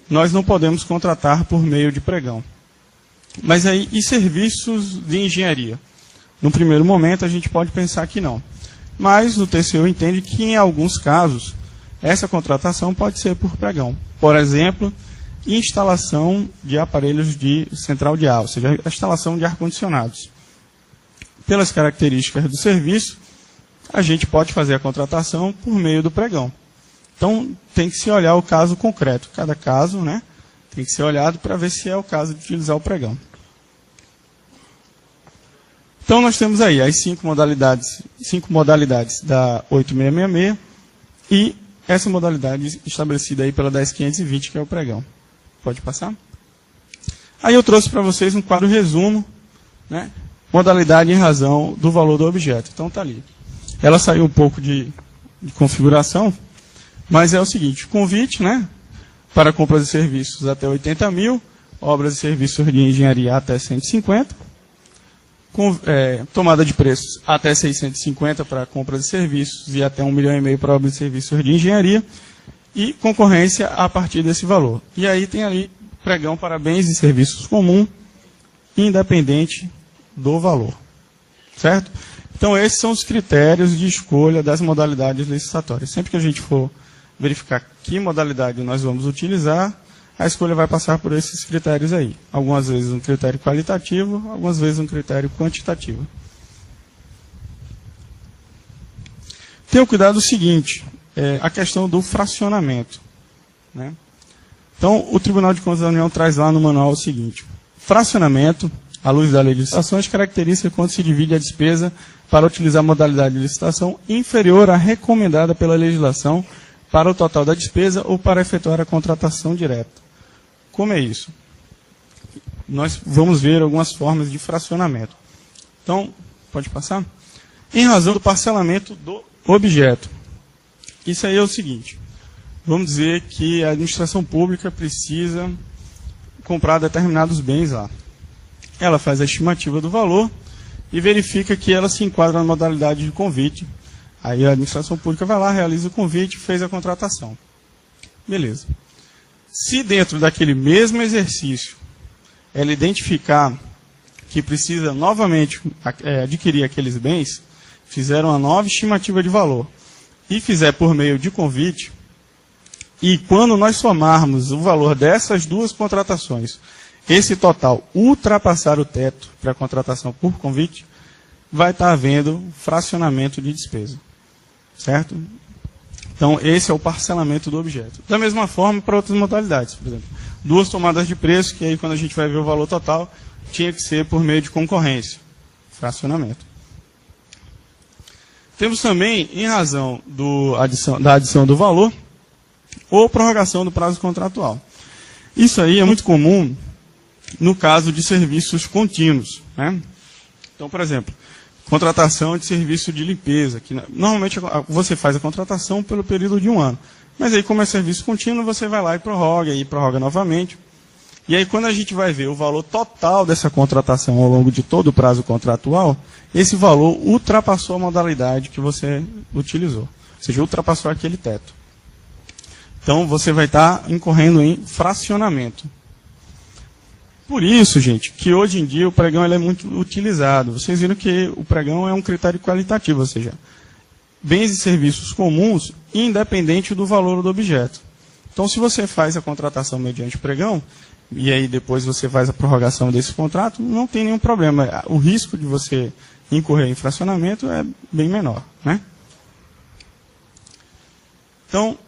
nós não podemos contratar por meio de pregão. Mas aí, e serviços de engenharia? No primeiro momento, a gente pode pensar que não. Mas o TCU entende que, em alguns casos, essa contratação pode ser por pregão. Por exemplo, instalação de aparelhos de central de ar, ou seja, a instalação de ar-condicionados. Pelas características do serviço, a gente pode fazer a contratação por meio do pregão. Então, tem que se olhar o caso concreto. Cada caso, né, tem que ser olhado para ver se é o caso de utilizar o pregão. Então, nós temos aí as 5 modalidades da 8666 e essa modalidade estabelecida aí pela 10520, que é o pregão. Pode passar? Aí eu trouxe para vocês um quadro resumo, né, modalidade em razão do valor do objeto. Então, está ali. Ela saiu um pouco de configuração, mas é o seguinte, convite, né, para compras e serviços até 80 mil, obras e serviços de engenharia até 150, tomada de preços até 650 para compras e serviços e até 1,5 milhão para obras e serviços de engenharia, e concorrência a partir desse valor. E aí tem ali pregão para bens e serviços comum, independente do valor. Certo? Então, esses são os critérios de escolha das modalidades licitatórias. Sempre que a gente for verificar que modalidade nós vamos utilizar, a escolha vai passar por esses critérios aí. Algumas vezes um critério qualitativo, algumas vezes um critério quantitativo. Tenha cuidado do seguinte, a questão do fracionamento. Né? Então, o Tribunal de Contas da União traz lá no manual o seguinte, fracionamento, à luz da lei de licitações, caracteriza quando se divide a despesa para utilizar a modalidade de licitação inferior à recomendada pela legislação para o total da despesa ou para efetuar a contratação direta. Como é isso? Nós vamos ver algumas formas de fracionamento. Então, pode passar? Em razão do parcelamento do objeto. Isso aí é o seguinte. Vamos dizer que a administração pública precisa comprar determinados bens lá. Ela faz a estimativa do valor e verifica que ela se enquadra na modalidade de convite. Aí a administração pública vai lá, realiza o convite e fez a contratação. Beleza. Se dentro daquele mesmo exercício ela identificar que precisa novamente adquirir aqueles bens, fizeram uma nova estimativa de valor e fizer por meio de convite, e quando nós somarmos o valor dessas duas contratações, esse total ultrapassar o teto para a contratação por convite, vai estar havendo fracionamento de despesa. Certo? Então, esse é o parcelamento do objeto. Da mesma forma, para outras modalidades. Por exemplo, 2 tomadas de preço, que aí quando a gente vai ver o valor total, tinha que ser por meio de concorrência. Fracionamento. Temos também, em razão da adição do valor, ou prorrogação do prazo contratual. Isso aí é muito comum no caso de serviços contínuos. Né? Então, por exemplo, contratação de serviço de limpeza, que normalmente você faz a contratação pelo período de 1 ano. Mas aí, como é serviço contínuo, você vai lá e prorroga novamente. E aí, quando a gente vai ver o valor total dessa contratação ao longo de todo o prazo contratual, esse valor ultrapassou a modalidade que você utilizou. Ou seja, ultrapassou aquele teto. Então, você vai estar incorrendo em fracionamento. Por isso, gente, que hoje em dia o pregão ele é muito utilizado. Vocês viram que o pregão é um critério qualitativo, ou seja, bens e serviços comuns, independente do valor do objeto. Então, se você faz a contratação mediante pregão, e aí depois você faz a prorrogação desse contrato, não tem nenhum problema. O risco de você incorrer em fracionamento é bem menor. Né? Então,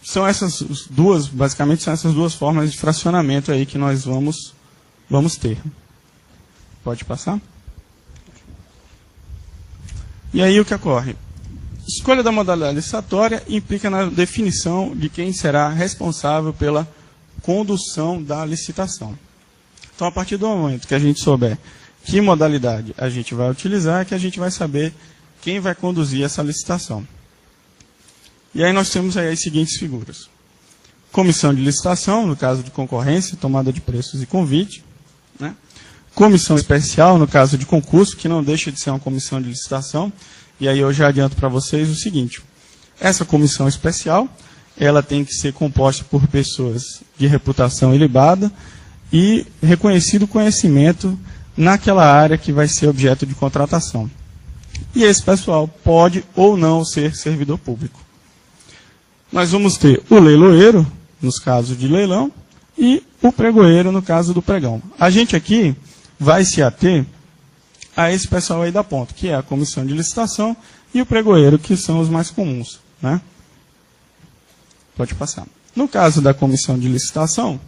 são essas duas, basicamente são essas duas formas de fracionamento aí que nós vamos ter. Pode passar? E aí o que ocorre? Escolha da modalidade licitatória implica na definição de quem será responsável pela condução da licitação. Então, a partir do momento que a gente souber que modalidade a gente vai utilizar, é que a gente vai saber quem vai conduzir essa licitação. E aí nós temos aí as seguintes figuras. Comissão de licitação, no caso de concorrência, tomada de preços e convite. Né? Comissão especial, no caso de concurso, que não deixa de ser uma comissão de licitação. E aí eu já adianto para vocês o seguinte. essa comissão especial, ela tem que ser composta por pessoas de reputação ilibada e reconhecido conhecimento naquela área que vai ser objeto de contratação. E esse pessoal pode ou não ser servidor público. Nós vamos ter o leiloeiro, nos casos de leilão, e o pregoeiro, no caso do pregão. A gente aqui vai se ater a esse pessoal aí da ponta, que é a comissão de licitação e o pregoeiro, que são os mais comuns, né? Pode passar. No caso da comissão de licitação,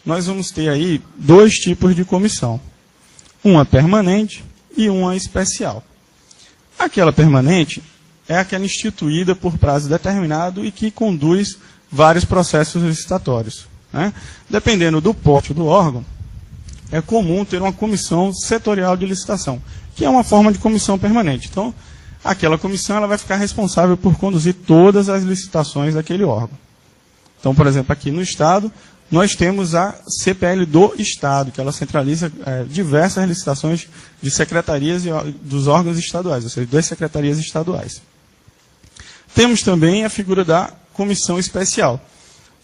nós vamos ter aí 2 tipos de comissão. Uma permanente e uma especial. Aquela permanente é aquela instituída por prazo determinado e que conduz vários processos licitatórios, né? Dependendo do porte do órgão, é comum ter uma comissão setorial de licitação, que é uma forma de comissão permanente. Então, aquela comissão ela vai ficar responsável por conduzir todas as licitações daquele órgão. Então, por exemplo, aqui no Estado, nós temos a CPL do Estado, que ela centraliza diversas licitações de secretarias e dos órgãos estaduais, ou seja, das secretarias estaduais. Temos também a figura da comissão especial,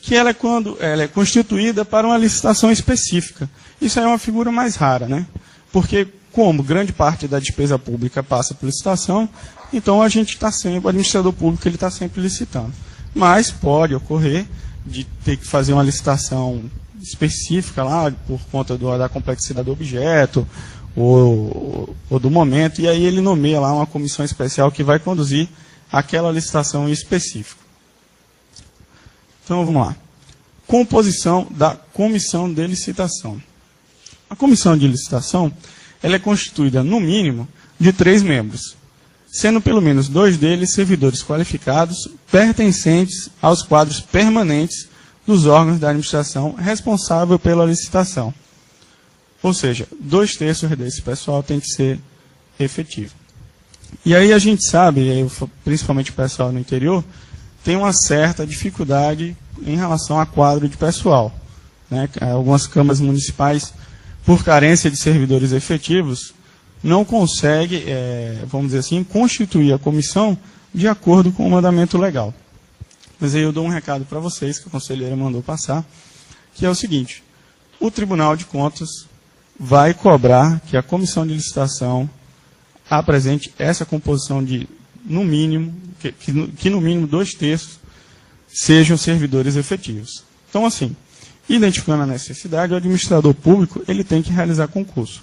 que ela é constituída para uma licitação específica. Isso é uma figura mais rara, né? Porque, como grande parte da despesa pública passa por licitação, então a gente está sempre, o administrador público ele está sempre licitando. Mas pode ocorrer de ter que fazer uma licitação específica lá, por conta da complexidade do objeto, ou do momento, e aí ele nomeia lá uma comissão especial que vai conduzir aquela licitação em específico. Então, vamos lá. Composição da comissão de licitação. A comissão de licitação ela é constituída, no mínimo, de 3 membros, sendo pelo menos 2 deles servidores qualificados pertencentes aos quadros permanentes dos órgãos da administração responsável pela licitação. Ou seja, 2/3 desse pessoal tem que ser efetivo. E aí a gente sabe, principalmente o pessoal no interior, tem uma certa dificuldade em relação a quadro de pessoal, né? Algumas câmaras municipais, por carência de servidores efetivos, não conseguem, vamos dizer assim, constituir a comissão de acordo com o mandamento legal. Mas aí eu dou um recado para vocês, que a conselheira mandou passar, que é o seguinte: o Tribunal de Contas vai cobrar que a comissão de licitação apresente essa composição de, no mínimo, que no mínimo 2/3 sejam servidores efetivos. Então, assim, identificando a necessidade, o administrador público ele tem que realizar concurso.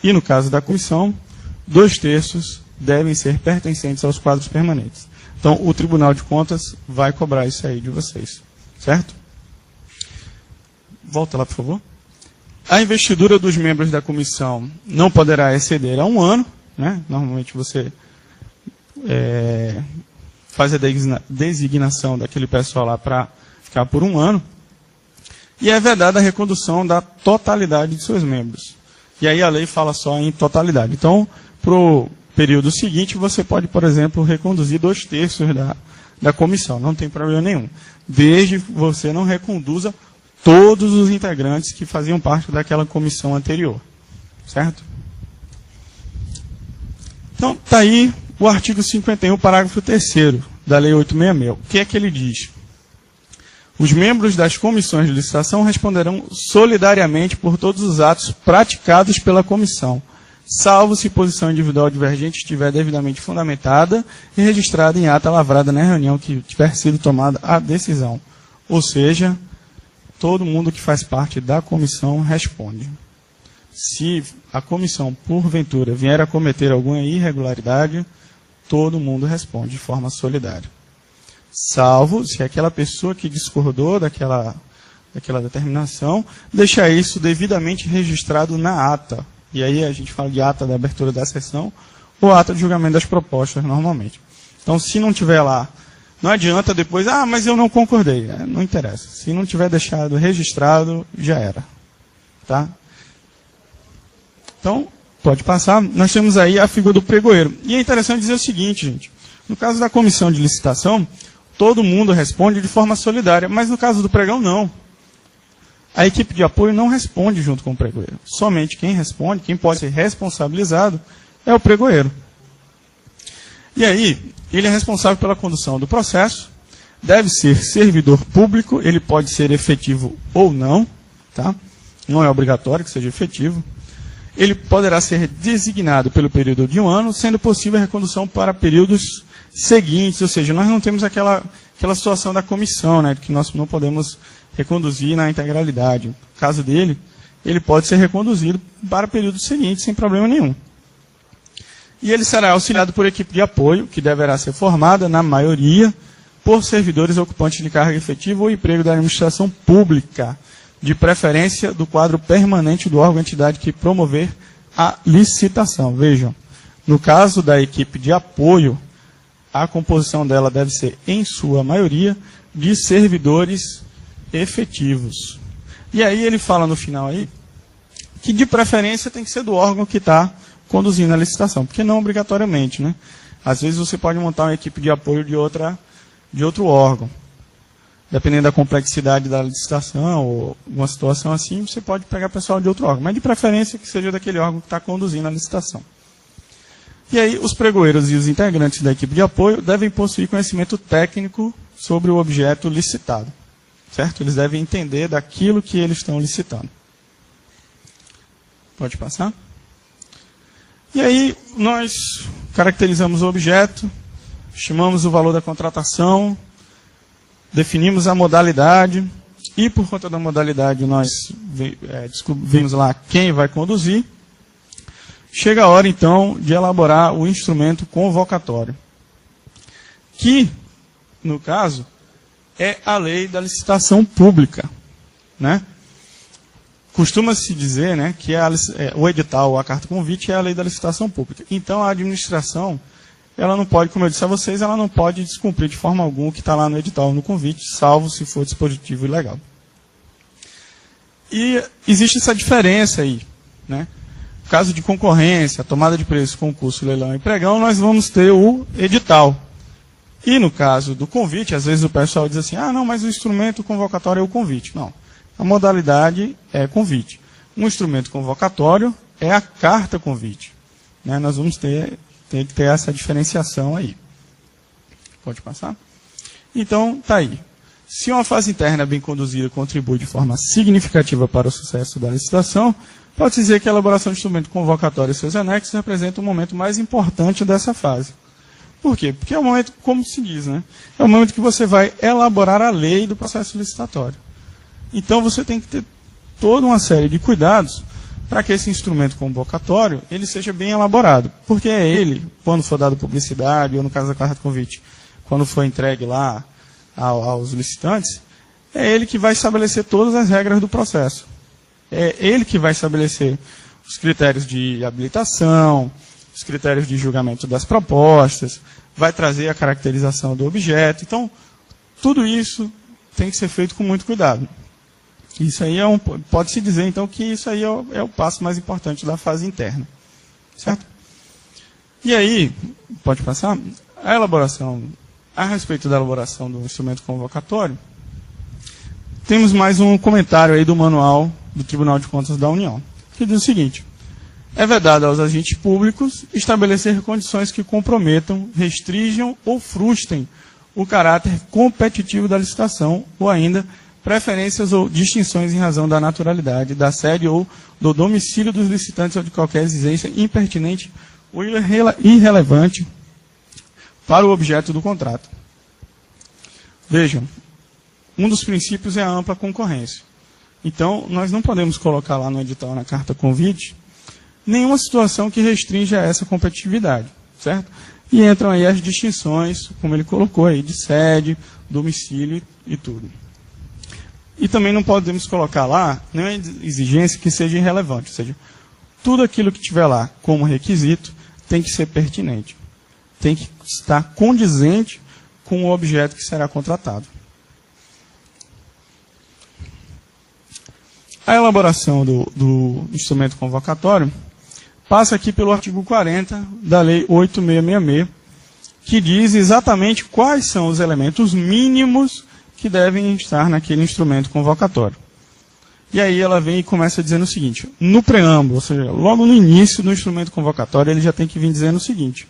E no caso da comissão, 2/3 devem ser pertencentes aos quadros permanentes. Então, o Tribunal de Contas vai cobrar isso aí de vocês. Certo? Volta lá, por favor. A investidura dos membros da comissão não poderá exceder a 1 ano. Né? Normalmente você faz a designação daquele pessoal lá para ficar por 1 ano. E é vedada a recondução da totalidade de seus membros. E aí a lei fala só em totalidade. Então, para o período seguinte, você pode, por exemplo, reconduzir 2/3 da comissão. Não tem problema nenhum. Desde que você não reconduza todos os integrantes que faziam parte daquela comissão anterior. Certo? Então, está aí o artigo 51, parágrafo 3º da Lei 866. O que é que ele diz? Os membros das comissões de licitação responderão solidariamente por todos os atos praticados pela comissão, salvo se posição individual divergente estiver devidamente fundamentada e registrada em ata lavrada na reunião que tiver sido tomada a decisão. Ou seja, todo mundo que faz parte da comissão responde. Se a comissão, porventura, vier a cometer alguma irregularidade, todo mundo responde de forma solidária. Salvo se aquela pessoa que discordou daquela determinação deixar isso devidamente registrado na ata. E aí a gente fala de ata da abertura da sessão ou ata de julgamento das propostas, normalmente. Então, se não tiver lá, não adianta depois, mas eu não concordei. Não interessa. Se não tiver deixado registrado, já era. Tá? Então, pode passar. Nós temos aí a figura do pregoeiro. E é interessante dizer o seguinte, gente. No caso da comissão de licitação, todo mundo responde de forma solidária, mas no caso do pregão, não. A equipe de apoio não responde junto com o pregoeiro. Somente quem responde, quem pode ser responsabilizado, é o pregoeiro. E aí, ele é responsável pela condução do processo, deve ser servidor público, ele pode ser efetivo ou não, tá? Não é obrigatório que seja efetivo. Ele poderá ser designado pelo período de 1 ano, sendo possível a recondução para períodos seguintes, ou seja, nós não temos aquela situação da comissão, né, que nós não podemos reconduzir na integralidade. No caso dele, ele pode ser reconduzido para períodos seguintes, sem problema nenhum. E ele será auxiliado por equipe de apoio, que deverá ser formada, na maioria, por servidores ocupantes de carga efetiva ou emprego da administração pública, de preferência do quadro permanente do órgão ou entidade que promover a licitação. Vejam, no caso da equipe de apoio, a composição dela deve ser, em sua maioria, de servidores efetivos. E aí ele fala no final aí, que de preferência tem que ser do órgão que está conduzindo a licitação, porque não obrigatoriamente, né? Às vezes você pode montar uma equipe de apoio de outro órgão. Dependendo da complexidade da licitação ou uma situação assim, você pode pegar pessoal de outro órgão, mas de preferência que seja daquele órgão que está conduzindo a licitação. E aí, os pregoeiros e os integrantes da equipe de apoio devem possuir conhecimento técnico sobre o objeto licitado, certo? Eles devem entender daquilo que eles estão licitando. Pode passar? E aí, nós caracterizamos o objeto, estimamos o valor da contratação, definimos a modalidade, e por conta da modalidade nós descobrimos lá quem vai conduzir. Chega a hora, então, de elaborar o instrumento convocatório, que, no caso, é a lei da licitação pública, né? Costuma-se dizer, né, que o edital, a carta convite, é a lei da licitação pública. Então, a administração, ela não pode, como eu disse a vocês, ela não pode descumprir de forma alguma o que está lá no edital, no convite, salvo se for dispositivo ilegal. E existe essa diferença aí, né? No caso de concorrência, tomada de preço, concurso, leilão e pregão, nós vamos ter o edital. E no caso do convite, às vezes o pessoal diz assim, não, mas o instrumento convocatório é o convite. Não, a modalidade é convite. Um instrumento convocatório é a carta convite. Né? Nós vamos ter que ter essa diferenciação aí. Pode passar? Então, está aí. Se uma fase interna bem conduzida contribui de forma significativa para o sucesso da licitação, pode-se dizer que a elaboração de instrumento convocatório e seus anexos representa o momento mais importante dessa fase. Por quê? Porque é o momento, como se diz, né? É o momento que você vai elaborar a lei do processo licitatório. Então, você tem que ter toda uma série de cuidados para que esse instrumento convocatório ele seja bem elaborado. Porque é ele, quando for dado publicidade, ou no caso da carta de convite, quando for entregue lá aos licitantes, é ele que vai estabelecer todas as regras do processo. É ele que vai estabelecer os critérios de habilitação, os critérios de julgamento das propostas, vai trazer a caracterização do objeto. Então, tudo isso tem que ser feito com muito cuidado. Isso aí pode-se dizer, então, que isso aí é o passo mais importante da fase interna. Certo? E aí, pode passar? A respeito da elaboração do instrumento convocatório, temos mais um comentário aí do manual do Tribunal de Contas da União, que diz o seguinte: é vedado aos agentes públicos estabelecer condições que comprometam, restringam ou frustrem o caráter competitivo da licitação, ou ainda preferências ou distinções em razão da naturalidade, da sede ou do domicílio dos licitantes ou de qualquer exigência impertinente ou irrelevante para o objeto do contrato. Vejam, um dos princípios é a ampla concorrência. Então, nós não podemos colocar lá no edital, na carta convite, nenhuma situação que restrinja essa competitividade, certo? E entram aí as distinções, como ele colocou aí, de sede, domicílio e tudo. E também não podemos colocar lá nenhuma exigência que seja irrelevante, ou seja, tudo aquilo que tiver lá como requisito tem que ser pertinente. Tem que estar condizente com o objeto que será contratado. A elaboração do instrumento convocatório passa aqui pelo artigo 40 da Lei 8.666, que diz exatamente quais são os elementos mínimos que devem estar naquele instrumento convocatório. E aí ela vem e começa dizendo o seguinte: no preâmbulo, ou seja, logo no início do instrumento convocatório, ele já tem que vir dizendo o seguinte: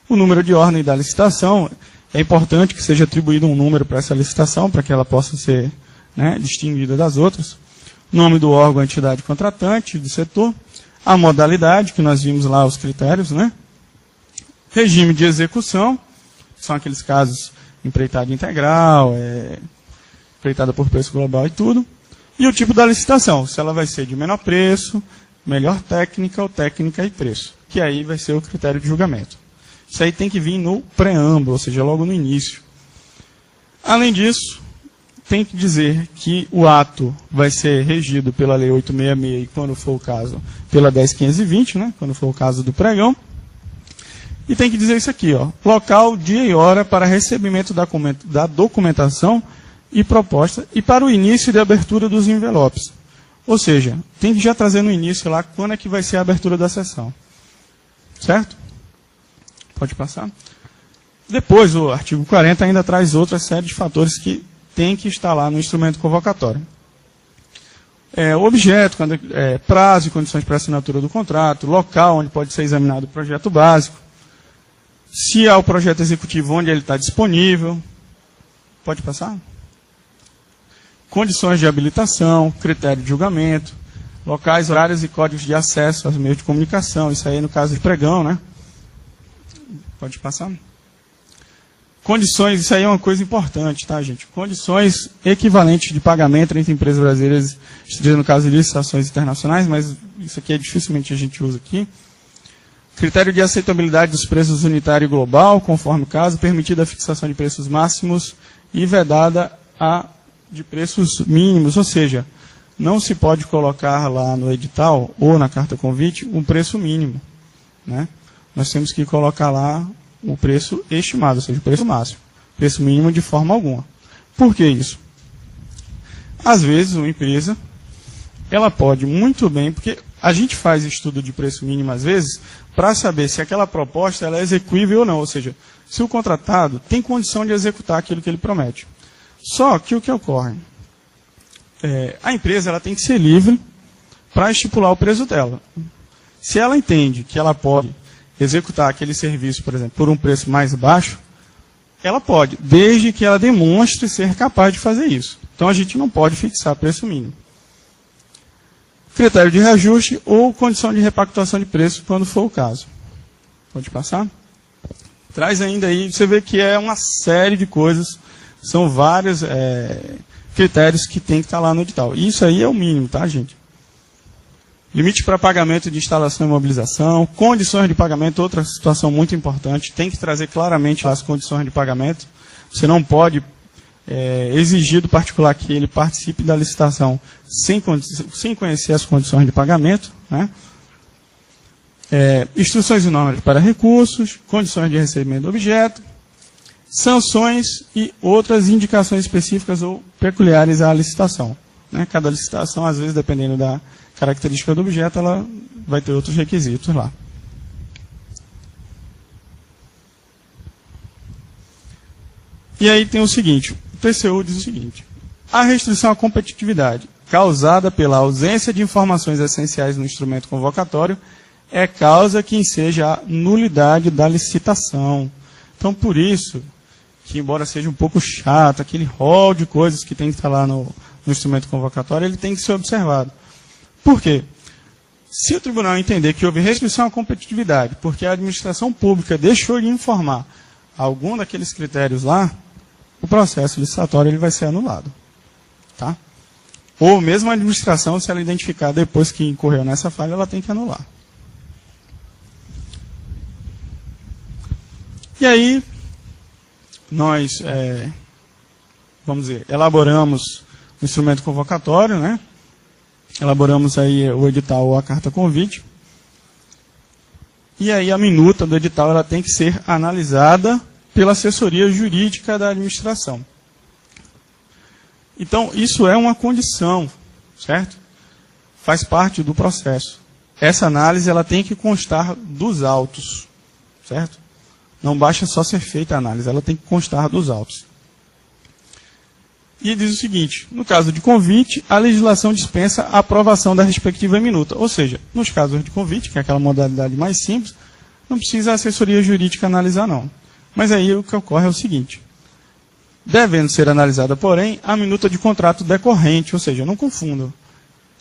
O número de ordem da licitação, é importante que seja atribuído um número para essa licitação, para que ela possa ser, né, distinguida das outras. Nome do órgão, entidade contratante, do setor. A modalidade, que nós vimos lá os critérios, né? Regime de execução, são aqueles casos empreitada integral, empreitada por preço global e tudo. E o tipo da licitação, se ela vai ser de menor preço, melhor técnica ou técnica e preço, que aí vai ser o critério de julgamento. Isso aí tem que vir no preâmbulo, ou seja, logo no início. Além disso, tem que dizer que o ato vai ser regido pela Lei 866 e, quando for o caso, pela 10.520, né, quando for o caso do pregão. E tem que dizer isso aqui, ó, local, dia e hora para recebimento da documentação e proposta e para o início de abertura dos envelopes. Ou seja, tem que já trazer no início lá quando é que vai ser a abertura da sessão. Certo? Pode passar. Depois, o artigo 40 ainda traz outra série de fatores que tem que estar lá no instrumento convocatório. O objeto, prazo e condições para assinatura do contrato, local onde pode ser examinado o projeto básico, se há o projeto executivo onde ele está disponível. Pode passar? Condições de habilitação, critério de julgamento, locais, horários e códigos de acesso aos meios de comunicação. Isso aí no caso de pregão, né? Pode passar? Condições, isso aí é uma coisa importante, tá, gente? Condições equivalentes de pagamento entre empresas brasileiras, no caso de licitações internacionais, mas isso aqui dificilmente a gente usa aqui. Critério de aceitabilidade dos preços unitário e global, conforme o caso, permitida a fixação de preços máximos e vedada a de preços mínimos, ou seja, não se pode colocar lá no edital ou na carta convite um preço mínimo, né? Nós temos que colocar lá o preço estimado, ou seja, o preço máximo. Preço mínimo de forma alguma. Por que isso? Às vezes, uma empresa, ela pode muito bem, porque a gente faz estudo de preço mínimo, às vezes, para saber se aquela proposta ela é execuível ou não, ou seja, se o contratado tem condição de executar aquilo que ele promete. Só que o que ocorre? A empresa ela tem que ser livre para estipular o preço dela. Se ela entende que ela pode executar aquele serviço, por exemplo, por um preço mais baixo, ela pode, desde que ela demonstre ser capaz de fazer isso. Então a gente não pode fixar preço mínimo. Critério de reajuste ou condição de repactuação de preço, quando for o caso. Pode passar? Traz ainda aí, você vê que é uma série de coisas, são vários critérios que tem que estar lá no edital. Isso aí é o mínimo, tá, gente? Limite para pagamento de instalação e mobilização, condições de pagamento, outra situação muito importante, tem que trazer claramente as condições de pagamento. Você não pode exigir do particular que ele participe da licitação sem conhecer as condições de pagamento, né? Instruções e normas para recursos, condições de recebimento do objeto, sanções e outras indicações específicas ou peculiares à licitação, né? Cada licitação, às vezes, dependendo da característica do objeto, ela vai ter outros requisitos lá. E aí tem o seguinte, o TCU diz o seguinte: a restrição à competitividade causada pela ausência de informações essenciais no instrumento convocatório é causa que enseja a nulidade da licitação. Então, por isso, que embora seja um pouco chato, aquele rol de coisas que tem que estar lá no instrumento convocatório, ele tem que ser observado. Por quê? Se o tribunal entender que houve restrição à competitividade, porque a administração pública deixou de informar algum daqueles critérios lá, o processo licitatório ele vai ser anulado. Tá? Ou mesmo a administração, se ela identificar depois que incorreu nessa falha, ela tem que anular. E aí, nós, vamos dizer, elaboramos o instrumento convocatório, né? Elaboramos aí o edital ou a carta convite. E aí a minuta do edital ela tem que ser analisada pela assessoria jurídica da administração. Então, isso é uma condição, certo? Faz parte do processo. Essa análise ela tem que constar dos autos, certo? Não basta só ser feita a análise, ela tem que constar dos autos. E diz o seguinte: no caso de convite, a legislação dispensa a aprovação da respectiva minuta. Ou seja, nos casos de convite, que é aquela modalidade mais simples, não precisa a assessoria jurídica analisar, não. Mas aí o que ocorre é o seguinte: devendo ser analisada, porém, a minuta de contrato decorrente, ou seja, não confundam.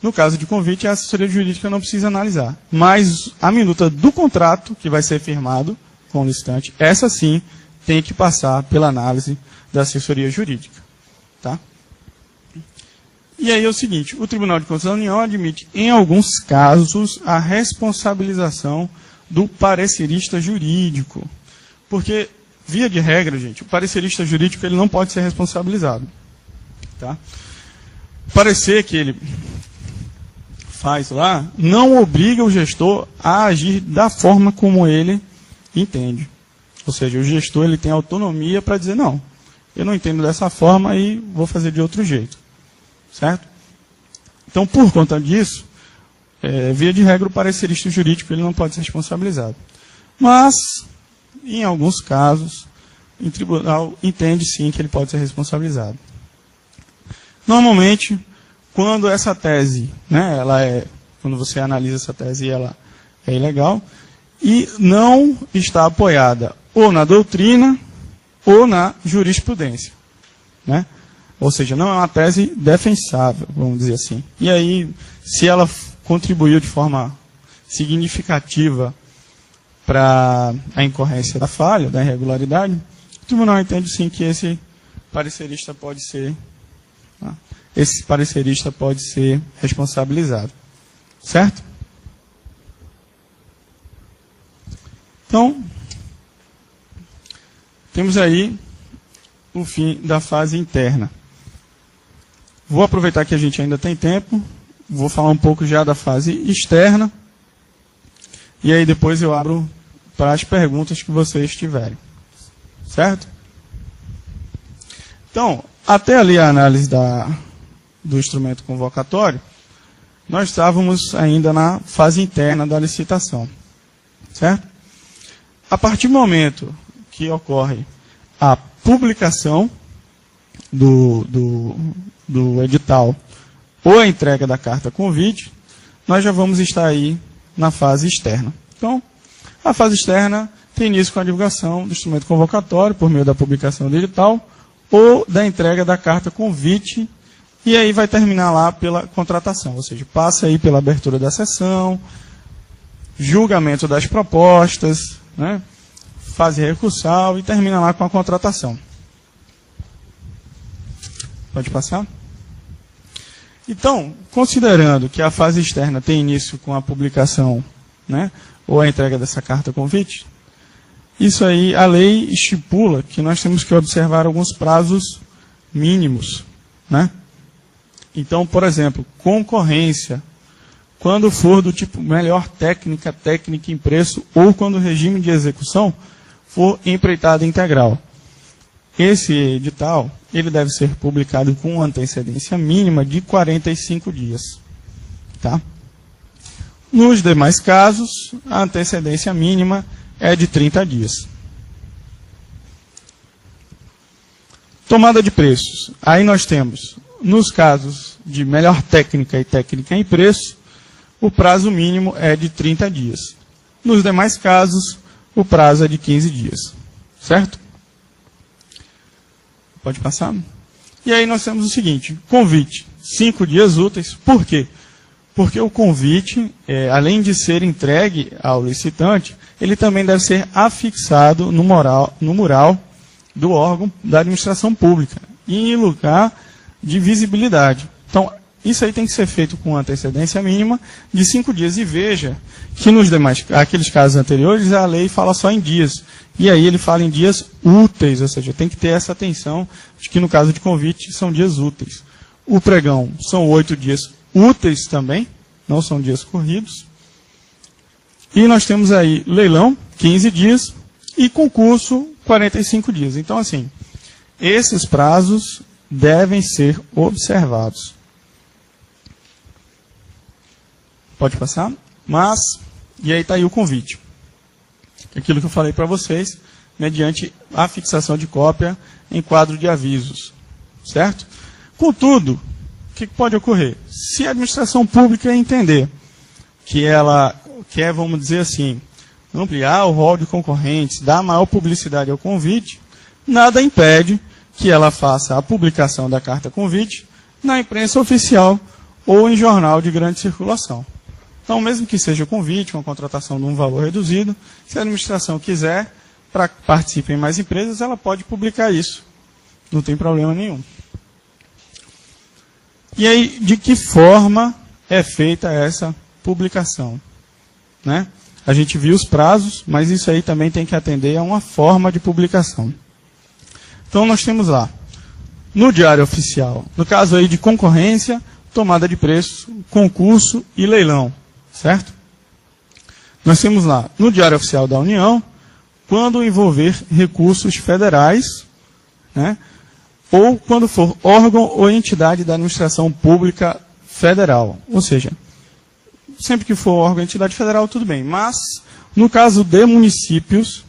No caso de convite, a assessoria jurídica não precisa analisar. Mas a minuta do contrato, que vai ser firmado com o licitante, essa sim tem que passar pela análise da assessoria jurídica. Tá? E aí é o seguinte: o Tribunal de Contas da União admite, em alguns casos, a responsabilização do parecerista jurídico. Porque, via de regra, gente, o parecerista jurídico ele não pode ser responsabilizado. Tá? O parecer que ele faz lá não obriga o gestor a agir da forma como ele entende. Ou seja, o gestor ele tem autonomia para dizer: não, eu não entendo dessa forma e vou fazer de outro jeito. Certo? Então, por conta disso, via de regra, o parecerista jurídico ele não pode ser responsabilizado. Mas, em alguns casos, o tribunal entende sim que ele pode ser responsabilizado. Normalmente, quando essa tese, né, quando você analisa essa tese, ela é ilegal e não está apoiada ou na doutrina ou na jurisprudência. Né? Ou seja, não é uma tese defensável, vamos dizer assim. E aí, se ela contribuiu de forma significativa para a incorrência da falha, da irregularidade, o tribunal entende sim que esse parecerista pode ser responsabilizado. Certo? Então, temos aí o fim da fase interna. Vou aproveitar que a gente ainda tem tempo, vou falar um pouco já da fase externa, e aí depois eu abro para as perguntas que vocês tiverem. Certo? Então, até ali a análise do instrumento convocatório, nós estávamos ainda na fase interna da licitação. Certo? A partir do momento que ocorre a publicação do edital ou a entrega da carta convite, nós já vamos estar aí na fase externa. Então, a fase externa tem início com a divulgação do instrumento convocatório por meio da publicação do edital ou da entrega da carta convite, e aí vai terminar lá pela contratação, ou seja, passa aí pela abertura da sessão, julgamento das propostas, né, fase recursal e termina lá com a contratação. Pode passar? Então, considerando que a fase externa tem início com a publicação, né, ou a entrega dessa carta convite, isso aí, a lei estipula que nós temos que observar alguns prazos mínimos. Né? Então, por exemplo, concorrência, quando for do tipo melhor técnica, técnica em preço, ou quando o regime de execução for empreitada integral. Esse edital, ele deve ser publicado com antecedência mínima de 45 dias. Tá? Nos demais casos, a antecedência mínima é de 30 dias. Tomada de preços. Aí nós temos, nos casos de melhor técnica e técnica em preço, o prazo mínimo é de 30 dias. Nos demais casos, o prazo é de 15 dias. Certo? Pode passar? E aí nós temos o seguinte, convite, 5 dias úteis. Por quê? Porque o convite, além de ser entregue ao licitante, ele também deve ser afixado no mural do órgão da administração pública e em lugar de visibilidade. Então, isso aí tem que ser feito com antecedência mínima de 5 dias. E veja que nos demais, aqueles casos anteriores, a lei fala só em dias. E aí ele fala em dias úteis, ou seja, tem que ter essa atenção de que no caso de convite são dias úteis. O pregão são 8 dias úteis também, não são dias corridos. E nós temos aí leilão, 15 dias, e concurso, 45 dias. Então, assim, esses prazos devem ser observados. Pode passar? Mas, e aí está aí o convite. Aquilo que eu falei para vocês, mediante a fixação de cópia em quadro de avisos. Certo? Contudo, o que pode ocorrer? Se a administração pública entender que ela quer, vamos dizer assim, ampliar o rol de concorrentes, dar maior publicidade ao convite, nada impede que ela faça a publicação da carta convite na imprensa oficial ou em jornal de grande circulação. Então, mesmo que seja convite, uma contratação de um valor reduzido, se a administração quiser, para que participem mais empresas, ela pode publicar isso. Não tem problema nenhum. E aí, de que forma é feita essa publicação? Né? A gente viu os prazos, mas isso aí também tem que atender a uma forma de publicação. Então, nós temos lá, no Diário Oficial, no caso aí de concorrência, tomada de preço, concurso e leilão. Certo? Nós temos lá, no Diário Oficial da União, quando envolver recursos federais, né, ou quando for órgão ou entidade da administração pública federal. Ou seja, sempre que for órgão ou entidade federal, tudo bem. Mas, no caso de municípios,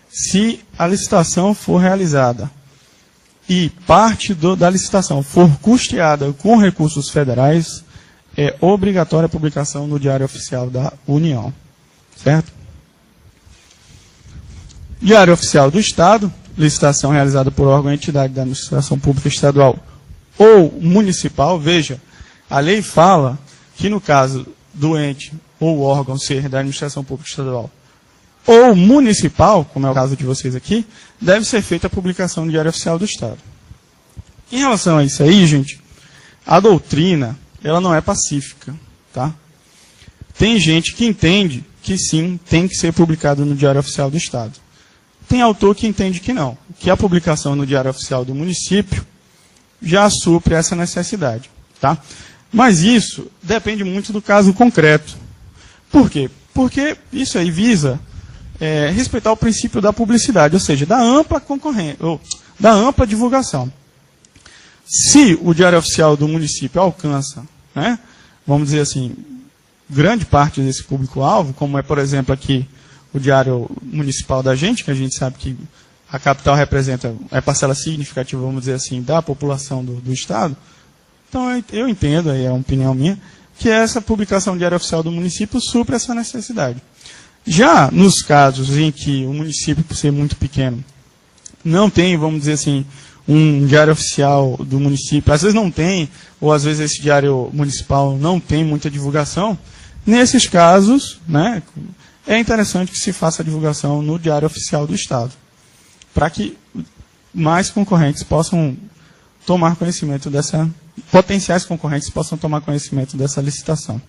se a licitação for realizada e parte da licitação for custeada com recursos federais, é obrigatória a publicação no Diário Oficial da União. Certo? Diário Oficial do Estado, licitação realizada por órgão ou entidade da administração pública estadual ou municipal. Veja, a lei fala que no caso do ente ou órgão ser da administração pública estadual ou municipal, como é o caso de vocês aqui, deve ser feita a publicação no Diário Oficial do Estado. Em relação a isso aí, gente, a doutrina ela não é pacífica, tá? Tem gente que entende que sim, tem que ser publicado no Diário Oficial do Estado. Tem autor que entende que não, que a publicação no Diário Oficial do município já supre essa necessidade, tá? Mas isso depende muito do caso concreto. Por quê? Porque isso aí visa respeitar o princípio da publicidade, ou seja, da ampla concorrência, ou da ampla divulgação. Se o Diário Oficial do município alcança, né, vamos dizer assim, grande parte desse público-alvo, como é, por exemplo, aqui o Diário Municipal da gente, que a gente sabe que a capital representa, é parcela significativa, vamos dizer assim, da população do Estado, então eu entendo, aí é uma opinião minha, que essa publicação do Diário Oficial do município supre essa necessidade. Já nos casos em que o município, por ser muito pequeno, não tem, vamos dizer assim, um diário oficial do município, às vezes não tem, ou às vezes esse diário municipal não tem muita divulgação, nesses casos, né, é interessante que se faça a divulgação no Diário Oficial do Estado, para que mais concorrentes possam tomar conhecimento potenciais concorrentes possam tomar conhecimento dessa licitação.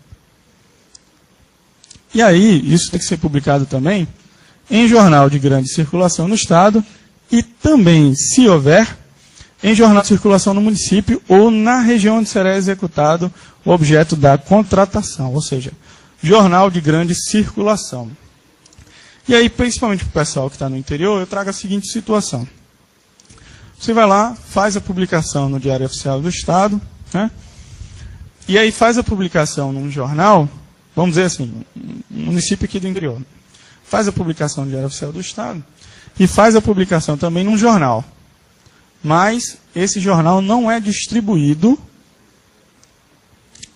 E aí, isso tem que ser publicado também em jornal de grande circulação no Estado e também, se houver, em jornal de circulação no município ou na região onde será executado o objeto da contratação, ou seja, jornal de grande circulação. E aí, principalmente para o pessoal que está no interior, eu trago a seguinte situação. Você vai lá, faz a publicação no Diário Oficial do Estado, né? E aí faz a publicação num jornal, vamos dizer assim, um município aqui do interior, faz a publicação no Diário Oficial do Estado e faz a publicação também num jornal. Mas esse jornal não é distribuído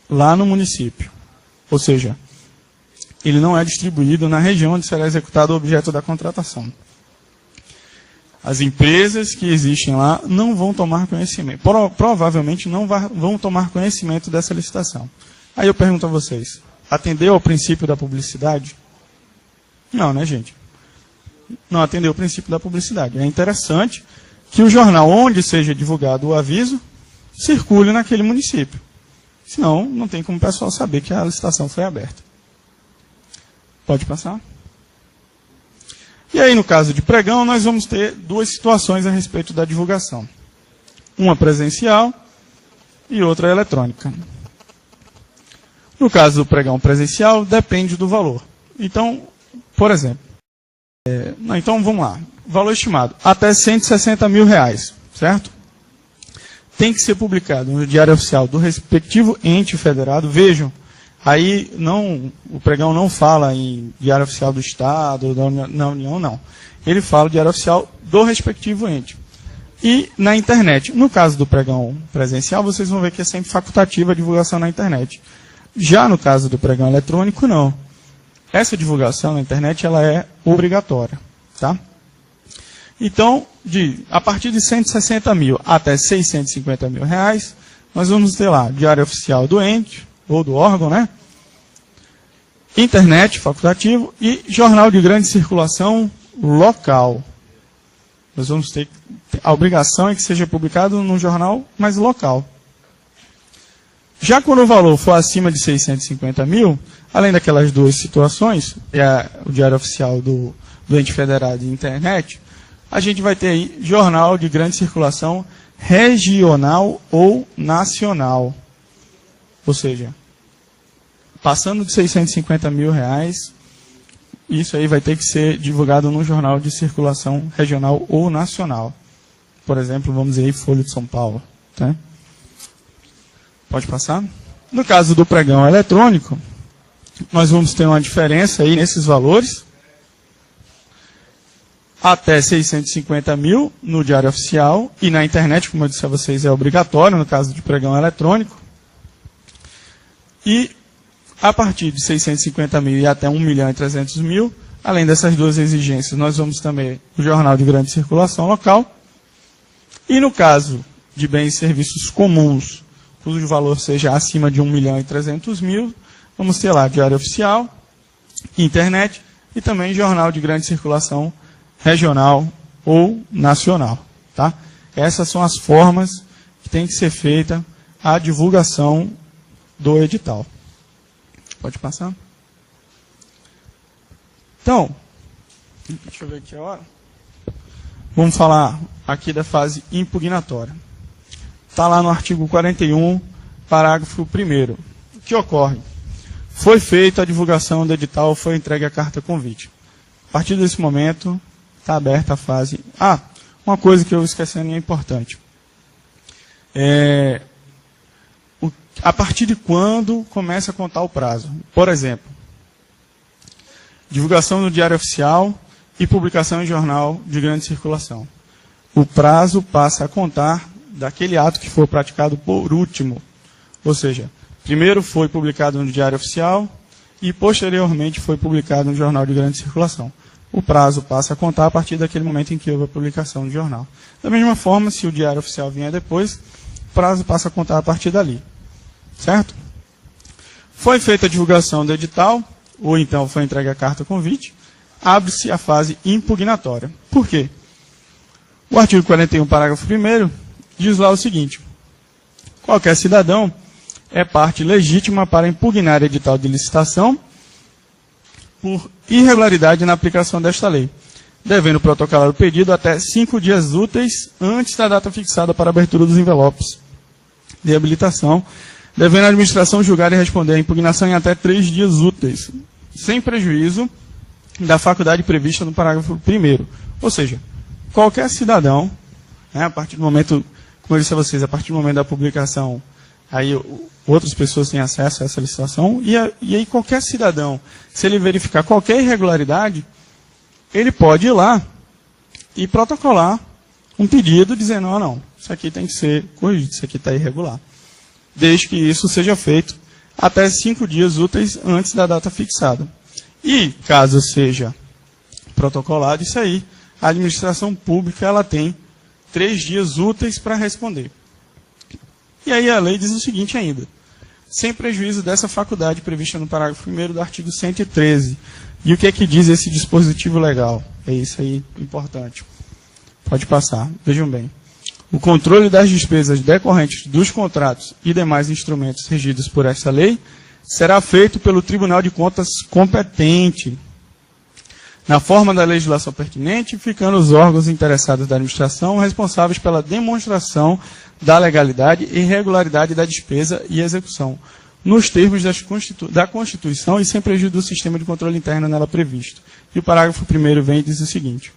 lá no município. Ou seja, ele não é distribuído na região onde será executado o objeto da contratação. As empresas que existem lá não vão tomar conhecimento, provavelmente não vão tomar conhecimento dessa licitação. Aí eu pergunto a vocês, atendeu ao princípio da publicidade? Não, né, gente? Não atendeu ao princípio da publicidade. É interessante que o jornal onde seja divulgado o aviso circule naquele município. Senão, não tem como o pessoal saber que a licitação foi aberta. Pode passar? E aí, no caso de pregão, nós vamos ter duas situações a respeito da divulgação. Uma presencial e outra eletrônica. No caso do pregão presencial, depende do valor. Então, por exemplo, então vamos lá. Valor estimado, até R$160 mil, certo? Tem que ser publicado no Diário Oficial do respectivo ente federado. Vejam, aí o pregão não fala em Diário Oficial do Estado, da União, não. Ele fala Diário Oficial do respectivo ente. E na internet. No caso do pregão presencial, vocês vão ver que é sempre facultativa a divulgação na internet. Já no caso do pregão eletrônico, não. essa divulgação na internet ela é obrigatória. Tá? Então, a partir de 160 mil até 650 mil reais, nós vamos ter lá diário oficial do ente, ou do órgão, né? Internet, facultativo, e jornal de grande circulação local. Nós vamos ter a obrigação é que seja publicado num jornal mais local. Já quando o valor for acima de 650 mil, além daquelas duas situações, o diário oficial do ente federado e internet, a gente vai ter aí jornal de grande circulação regional ou nacional. Ou seja, passando de 650 mil reais, isso aí vai ter que ser divulgado num jornal de circulação regional ou nacional. Por exemplo, vamos dizer aí Folha de São Paulo. Tá? Pode passar? No caso do pregão eletrônico, nós vamos ter uma diferença aí nesses valores. Até 650 mil no diário oficial e na internet, como eu disse a vocês, é obrigatório no caso de pregão eletrônico. E a partir de 650 mil e até 1.300.000, além dessas duas exigências, nós vamos também o jornal de grande circulação local. E no caso de bens e serviços comuns, cujo valor seja acima de 1.300.000, vamos ter lá diário oficial, internet e também jornal de grande circulação regional ou nacional. Tá? Essas são as formas que tem que ser feita a divulgação do edital. Pode passar? Então, deixa eu ver aqui a hora. Vamos falar aqui da fase impugnatória. Está lá no artigo 41, parágrafo 1º. O que ocorre? Foi feita a divulgação do edital, foi entregue a carta convite. A partir desse momento, está aberta a fase... uma coisa que eu esquecendo e é importante. A partir de quando começa a contar o prazo? Por exemplo, divulgação no Diário Oficial e publicação em jornal de grande circulação. O prazo passa a contar daquele ato que for praticado por último. Ou seja, primeiro foi publicado no Diário Oficial e posteriormente foi publicado no jornal de grande circulação. O prazo passa a contar a partir daquele momento em que houve a publicação do jornal. Da mesma forma, se o Diário Oficial vier depois, o prazo passa a contar a partir dali. Certo? Foi feita a divulgação do edital, ou então foi entregue a carta convite, abre-se a fase impugnatória. Por quê? O artigo 41, parágrafo 1º, diz lá o seguinte: qualquer cidadão é parte legítima para impugnar edital de licitação por irregularidade na aplicação desta lei, devendo protocolar o pedido até 5 dias úteis antes da data fixada para a abertura dos envelopes de habilitação, devendo a administração julgar e responder à impugnação em até 3 dias úteis, sem prejuízo da faculdade prevista no parágrafo 1º. Ou seja, qualquer cidadão, a partir do momento, como eu disse a vocês, a partir do momento da publicação, aí outras pessoas têm acesso a essa licitação, e aí qualquer cidadão, se ele verificar qualquer irregularidade, ele pode ir lá e protocolar um pedido dizendo, não, isso aqui tem que ser corrigido, isso aqui está irregular. Desde que isso seja feito até 5 dias úteis antes da data fixada. E, caso seja protocolado isso aí, a administração pública ela tem 3 dias úteis para responder. E aí a lei diz o seguinte ainda: sem prejuízo dessa faculdade prevista no parágrafo 1º do artigo 113. E o que é que diz esse dispositivo legal? É isso aí importante. Pode passar. Vejam bem. O controle das despesas decorrentes dos contratos e demais instrumentos regidos por esta lei será feito pelo Tribunal de Contas competente, na forma da legislação pertinente, ficando os órgãos interessados da administração responsáveis pela demonstração da legalidade e regularidade da despesa e execução, nos termos da Constituição e sem prejuízo do sistema de controle interno nela previsto. E o parágrafo 1º vem e diz o seguinte: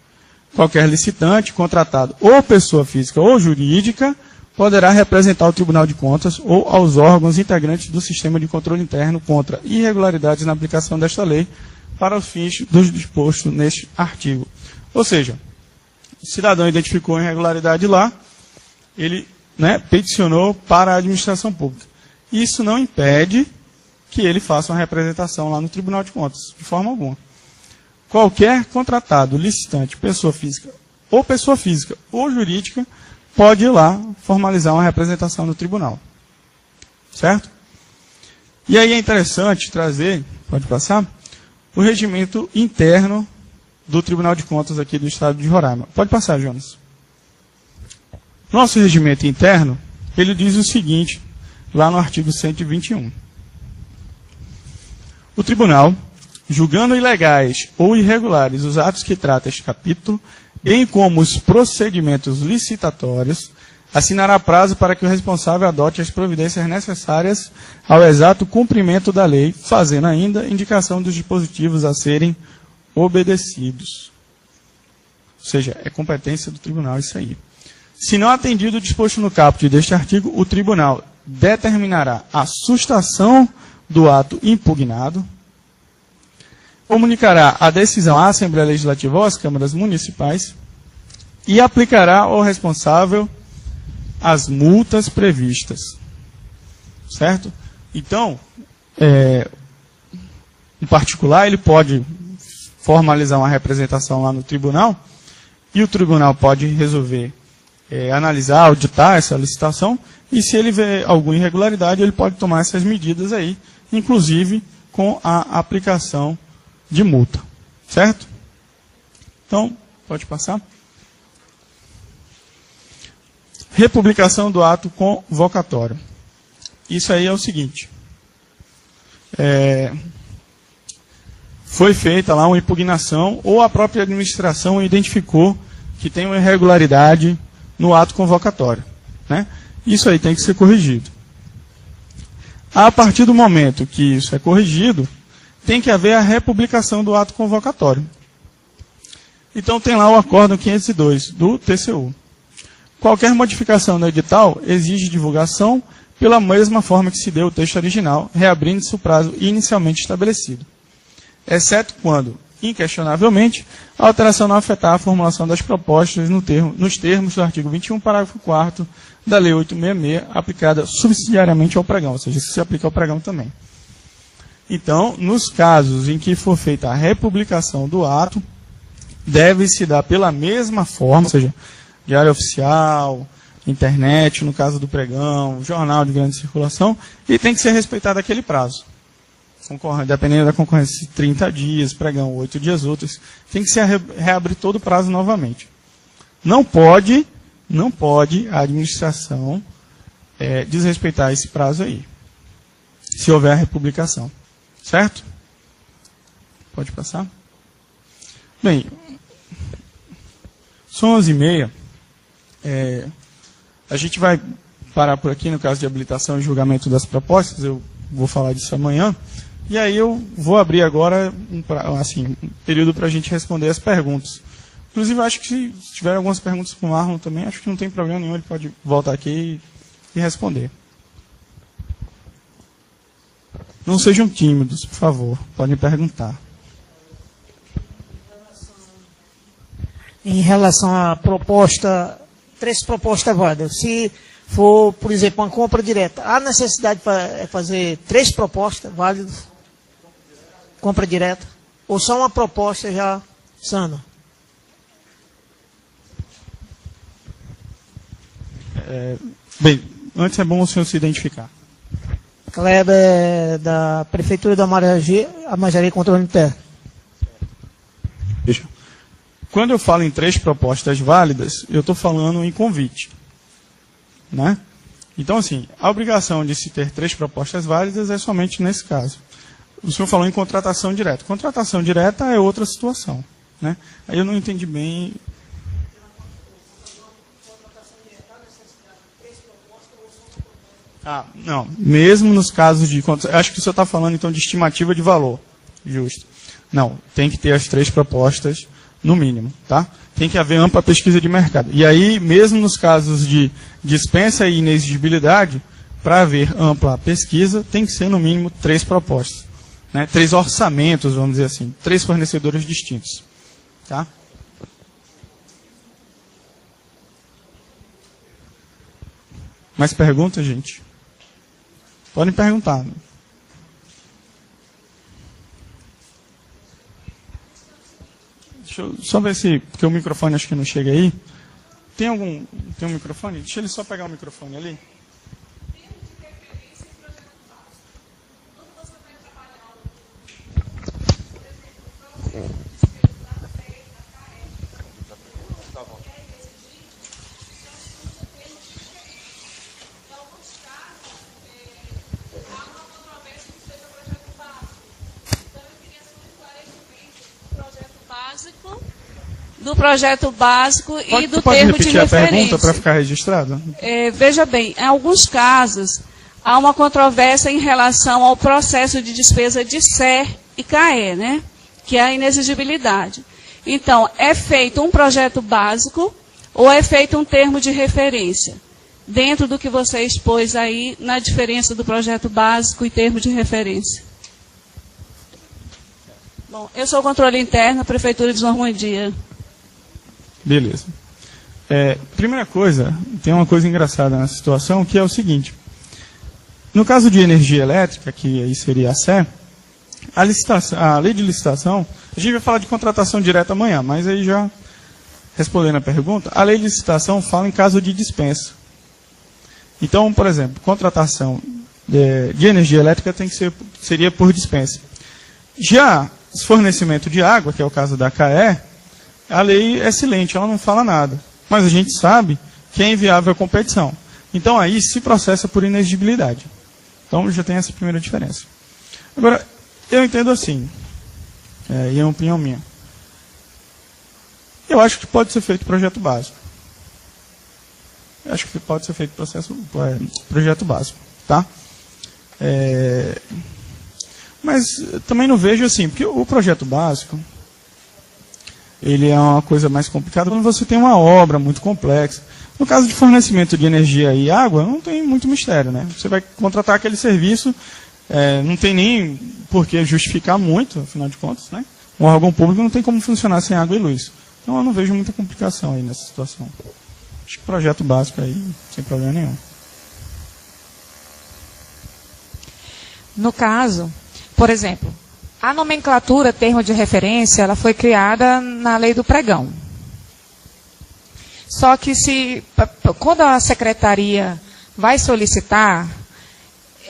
qualquer licitante, contratado ou pessoa física ou jurídica poderá representar o Tribunal de Contas ou aos órgãos integrantes do sistema de controle interno contra irregularidades na aplicação desta lei para os fins dos dispostos neste artigo. Ou seja, o cidadão identificou a irregularidade lá, ele peticionou para a administração pública. Isso não impede que ele faça uma representação lá no Tribunal de Contas, de forma alguma. Qualquer contratado, licitante, pessoa física ou jurídica, pode ir lá formalizar uma representação no tribunal. Certo? E aí é interessante trazer, pode passar, o regimento interno do Tribunal de Contas aqui do Estado de Roraima. Pode passar, Jonas. Nosso regimento interno, ele diz o seguinte, lá no artigo 121. O tribunal, julgando ilegais ou irregulares os atos que trata este capítulo, bem como os procedimentos licitatórios, assinará prazo para que o responsável adote as providências necessárias ao exato cumprimento da lei, fazendo ainda indicação dos dispositivos a serem obedecidos. Ou seja, é competência do tribunal isso aí. Se não atendido o disposto no caput deste artigo, o tribunal determinará a sustação do ato impugnado, comunicará a decisão à Assembleia Legislativa ou às câmaras municipais e aplicará ao responsável as multas previstas. Certo? Então, em particular, ele pode formalizar uma representação lá no tribunal e o tribunal pode resolver analisar, auditar essa licitação e se ele vê alguma irregularidade, ele pode tomar essas medidas aí, inclusive com a aplicação de multa. Certo? Então, pode passar. Republicação do ato convocatório. Isso aí é o seguinte. Foi feita lá uma impugnação ou a própria administração identificou que tem uma irregularidade no ato convocatório. Né? Isso aí tem que ser corrigido. A partir do momento que isso é corrigido, tem que haver a republicação do ato convocatório. Então tem lá o acórdão 502 do TCU. Qualquer modificação no edital exige divulgação pela mesma forma que se deu o texto original, reabrindo-se o prazo inicialmente estabelecido. Exceto quando, inquestionavelmente, a alteração não afetar a formulação das propostas nos termos do artigo 21, parágrafo 4º da Lei 866, aplicada subsidiariamente ao pregão, ou seja, isso se aplica ao pregão também. Então, nos casos em que for feita a republicação do ato, deve-se dar pela mesma forma, ou seja, diário oficial, internet, no caso do pregão, jornal de grande circulação, e tem que ser respeitado aquele prazo. Dependendo da concorrência, 30 dias, pregão, 8 dias úteis, tem que se reabrir todo o prazo novamente. Não pode a administração desrespeitar esse prazo aí, se houver a republicação. Certo? Pode passar? Bem, são 11h30. A gente vai parar por aqui no caso de habilitação e julgamento das propostas. Eu vou falar disso amanhã. E aí eu vou abrir agora um período para a gente responder as perguntas. Inclusive, acho que se tiver algumas perguntas para o Marlon também, acho que não tem problema nenhum, ele pode voltar aqui e responder. Não sejam tímidos, por favor, podem perguntar. Em relação à proposta, 3 propostas válidas. Se for, por exemplo, uma compra direta, há necessidade para fazer 3 propostas válidas? Compra direta? Ou só uma proposta já sana? Bem, antes é bom o senhor se identificar. Kleber, da Prefeitura da Amajaria Controle Interno. Deixa. Quando eu falo em 3 propostas válidas, eu estou falando em convite. Né? Então, assim, a obrigação de se ter 3 propostas válidas é somente nesse caso. O senhor falou em contratação direta. Contratação direta é outra situação. Né? Aí eu não entendi bem. Não. Mesmo nos casos de... Acho que o senhor está falando, então, de estimativa de valor. Justo. Não, tem que ter as 3 propostas no mínimo, tá? Tem que haver ampla pesquisa de mercado. E aí, mesmo nos casos de dispensa e inexigibilidade, para haver ampla pesquisa, tem que ser no mínimo 3 propostas. Né? 3 orçamentos, vamos dizer assim. 3 fornecedores distintos. Tá? Mais perguntas, gente? Podem perguntar. Deixa eu só ver se, porque o microfone acho que não chega aí. Tem um microfone? Deixa ele só pegar o microfone ali. Do projeto básico e do pode termo de repetir a referência. pergunta para ficar registrado? Veja bem, em alguns casos, há uma controvérsia em relação ao processo de despesa de SER e CAE, né? Que é a inexigibilidade. Então, é feito um projeto básico ou é feito um termo de referência? Dentro do que você expôs aí, na diferença do projeto básico e termo de referência. Bom, eu sou o controle interno, Prefeitura de Normandia. Beleza. Primeira coisa, tem uma coisa engraçada na situação, que é o seguinte. No caso de energia elétrica, que aí seria a SE, a lei de licitação, a gente vai falar de contratação direta amanhã, mas aí já respondendo a pergunta, a lei de licitação fala em caso de dispensa. Então, por exemplo, contratação de energia elétrica seria por dispensa. Já fornecimento de água, que é o caso da CAE, a lei é silente, ela não fala nada. Mas a gente sabe que é inviável a competição. Então aí se processa por inexigibilidade. Então já tem essa primeira diferença. Agora, eu entendo assim, e é uma opinião minha. Eu acho que pode ser feito projeto básico. Eu acho que pode ser feito projeto básico, tá? Mas também não vejo assim, porque o projeto básico, ele é uma coisa mais complicada quando você tem uma obra muito complexa. No caso de fornecimento de energia e água, não tem muito mistério, né? Você vai contratar aquele serviço, não tem nem por que justificar muito, afinal de contas, né? Um órgão público não tem como funcionar sem água e luz. Então eu não vejo muita complicação aí nessa situação. Acho que projeto básico aí, sem problema nenhum. No caso, por exemplo, a nomenclatura, termo de referência, ela foi criada na lei do pregão. Só que quando a secretaria vai solicitar,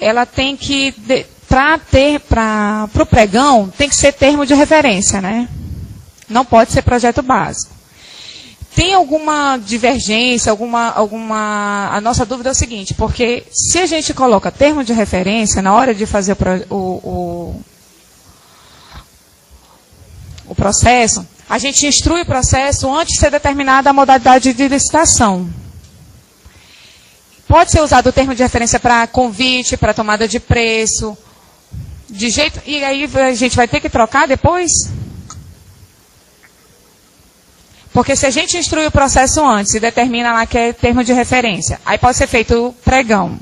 ela tem que, para o pregão, tem que ser termo de referência, né? Não pode ser projeto básico. Tem alguma divergência, a nossa dúvida é o seguinte, porque se a gente coloca termo de referência na hora de fazer o processo, a gente instrui o processo antes de ser determinada a modalidade de licitação. Pode ser usado o termo de referência para convite, para tomada de preço, e aí a gente vai ter que trocar depois? Porque se a gente instrui o processo antes e determina lá que é termo de referência, aí pode ser feito o pregão.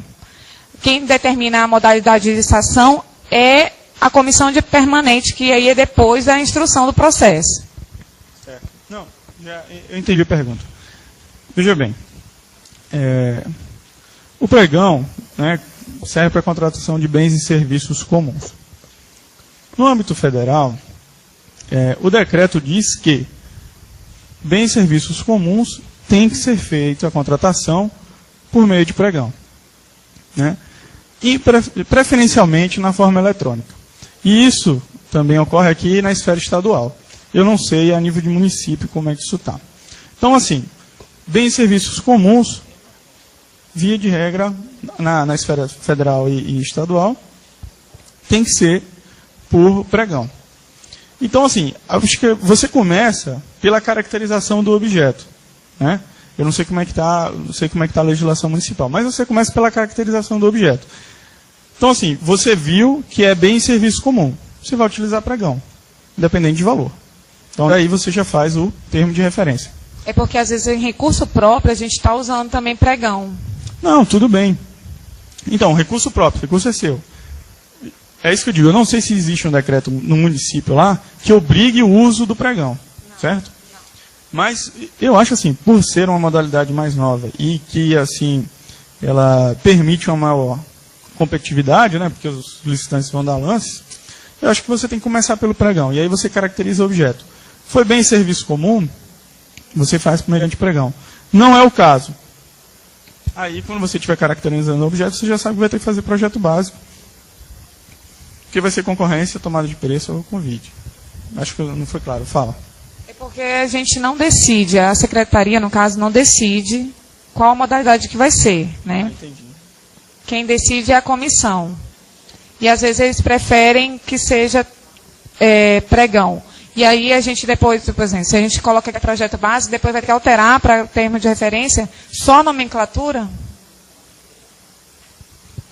Quem determina a modalidade de licitação é a comissão de permanente, que aí é depois da instrução do processo. Não, eu entendi a pergunta. Veja bem, o pregão, né, serve para a contratação de bens e serviços comuns. No âmbito federal, o decreto diz que bens e serviços comuns tem que ser feita a contratação por meio de pregão, né? E preferencialmente na forma eletrônica. E isso também ocorre aqui na esfera estadual. Eu não sei a nível de município como é que isso está. Então, assim, bens e serviços comuns, via de regra, na esfera federal e estadual, tem que ser por pregão. Então, assim, acho que você começa pela caracterização do objeto, né? Eu não sei como é que está, a legislação municipal, mas você começa pela caracterização do objeto. Então, assim, você viu que é bem e serviço comum, você vai utilizar pregão, independente de valor. Então, daí você já faz o termo de referência. É porque, às vezes, em recurso próprio, a gente está usando também pregão. Não, tudo bem. Então, recurso próprio, recurso é seu. É isso que eu digo, eu não sei se existe um decreto no município lá que obrigue o uso do pregão, certo? Mas eu acho assim, por ser uma modalidade mais nova e que, assim, ela permite uma maior competitividade, né, porque os licitantes vão dar lances, eu acho que você tem que começar pelo pregão. E aí você caracteriza o objeto. Foi bem serviço comum, você faz mediante pregão. Não é o caso. Aí, quando você estiver caracterizando o objeto, você já sabe que vai ter que fazer projeto básico. Porque vai ser concorrência, tomada de preço ou convite. Acho que não foi claro. Fala. É porque a gente não decide, a secretaria, no caso, não decide qual a modalidade que vai ser, né? Entendi. Quem decide é a comissão. E às vezes eles preferem que seja pregão. E aí a gente depois, por exemplo, se a gente coloca aqui projeto básico, depois vai ter que alterar para termo de referência só a nomenclatura?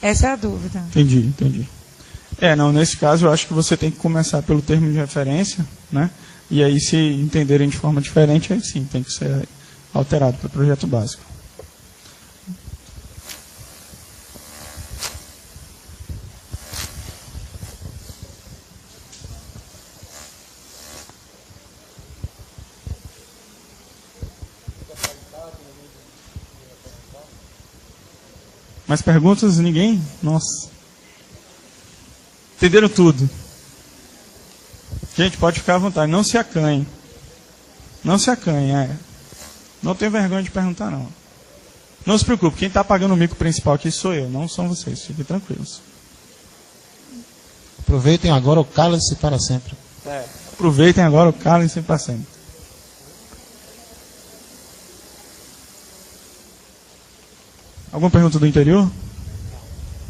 Essa é a dúvida. Entendi. Não, nesse caso eu acho que você tem que começar pelo termo de referência, né? E aí, se entenderem de forma diferente, aí sim, tem que ser alterado para o projeto básico. Mais perguntas? Ninguém? Nossa. Entenderam tudo? Gente, pode ficar à vontade. Não se acanhe. Não se acanhe, Não tenho vergonha de perguntar, não. Não se preocupe. Quem está pagando o mico principal aqui sou eu, não são vocês. Fiquem tranquilos. Aproveitem agora o cálice para sempre. Aproveitem agora o cálice para sempre. Alguma pergunta do interior?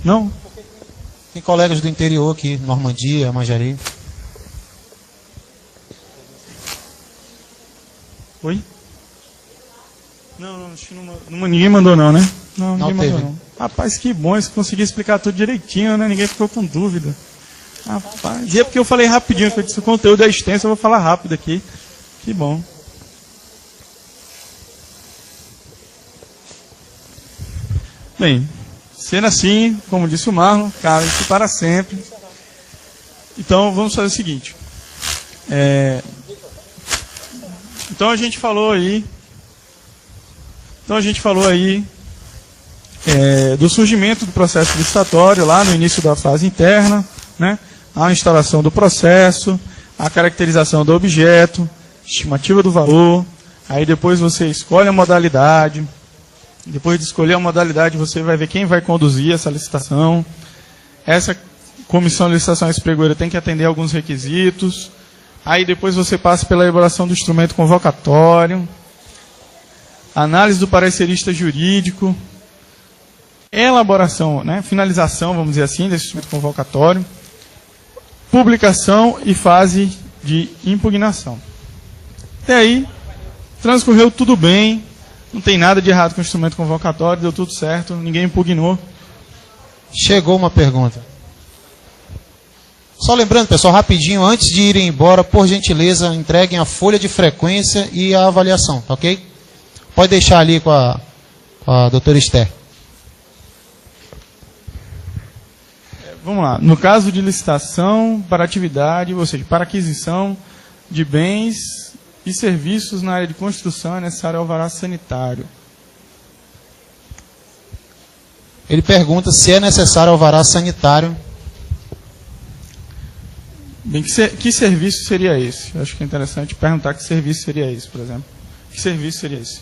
Não? Tem colegas do interior aqui, Normandia, Manjari. Oi? Não, acho que ninguém mandou não, né? Não, ninguém mandou não. Rapaz, que bom, você conseguiu explicar tudo direitinho, né? Ninguém ficou com dúvida. Rapaz, e é porque eu falei rapidinho, que eu disse, o conteúdo é extenso, eu vou falar rápido aqui. Que bom. Bem, sendo assim, como disse o Marlon, cálice para sempre. Então, vamos fazer o seguinte. Então, a gente falou aí do surgimento do processo licitatório lá no início da fase interna, né? A instalação do processo, a caracterização do objeto, estimativa do valor, aí depois você escolhe a modalidade. Depois de escolher a modalidade, você vai ver quem vai conduzir essa licitação. Essa comissão de licitação espregoeira tem que atender alguns requisitos. Aí depois você passa pela elaboração do instrumento convocatório, análise do parecerista jurídico, elaboração, finalização, vamos dizer assim, desse instrumento convocatório, publicação e fase de impugnação. Até aí, transcorreu tudo bem. Não tem nada de errado com o instrumento convocatório, deu tudo certo, ninguém impugnou. Chegou uma pergunta. Só lembrando, pessoal, rapidinho, antes de irem embora, por gentileza, entreguem a folha de frequência e a avaliação, tá ok? Pode deixar ali com a doutora Esther. Vamos lá. No caso de licitação para atividade, ou seja, para aquisição de bens e serviços na área de construção, é necessário alvará sanitário. Ele pergunta se é necessário alvará sanitário. Bem, que serviço seria esse? Eu acho que é interessante perguntar que serviço seria esse, por exemplo. Que serviço seria esse?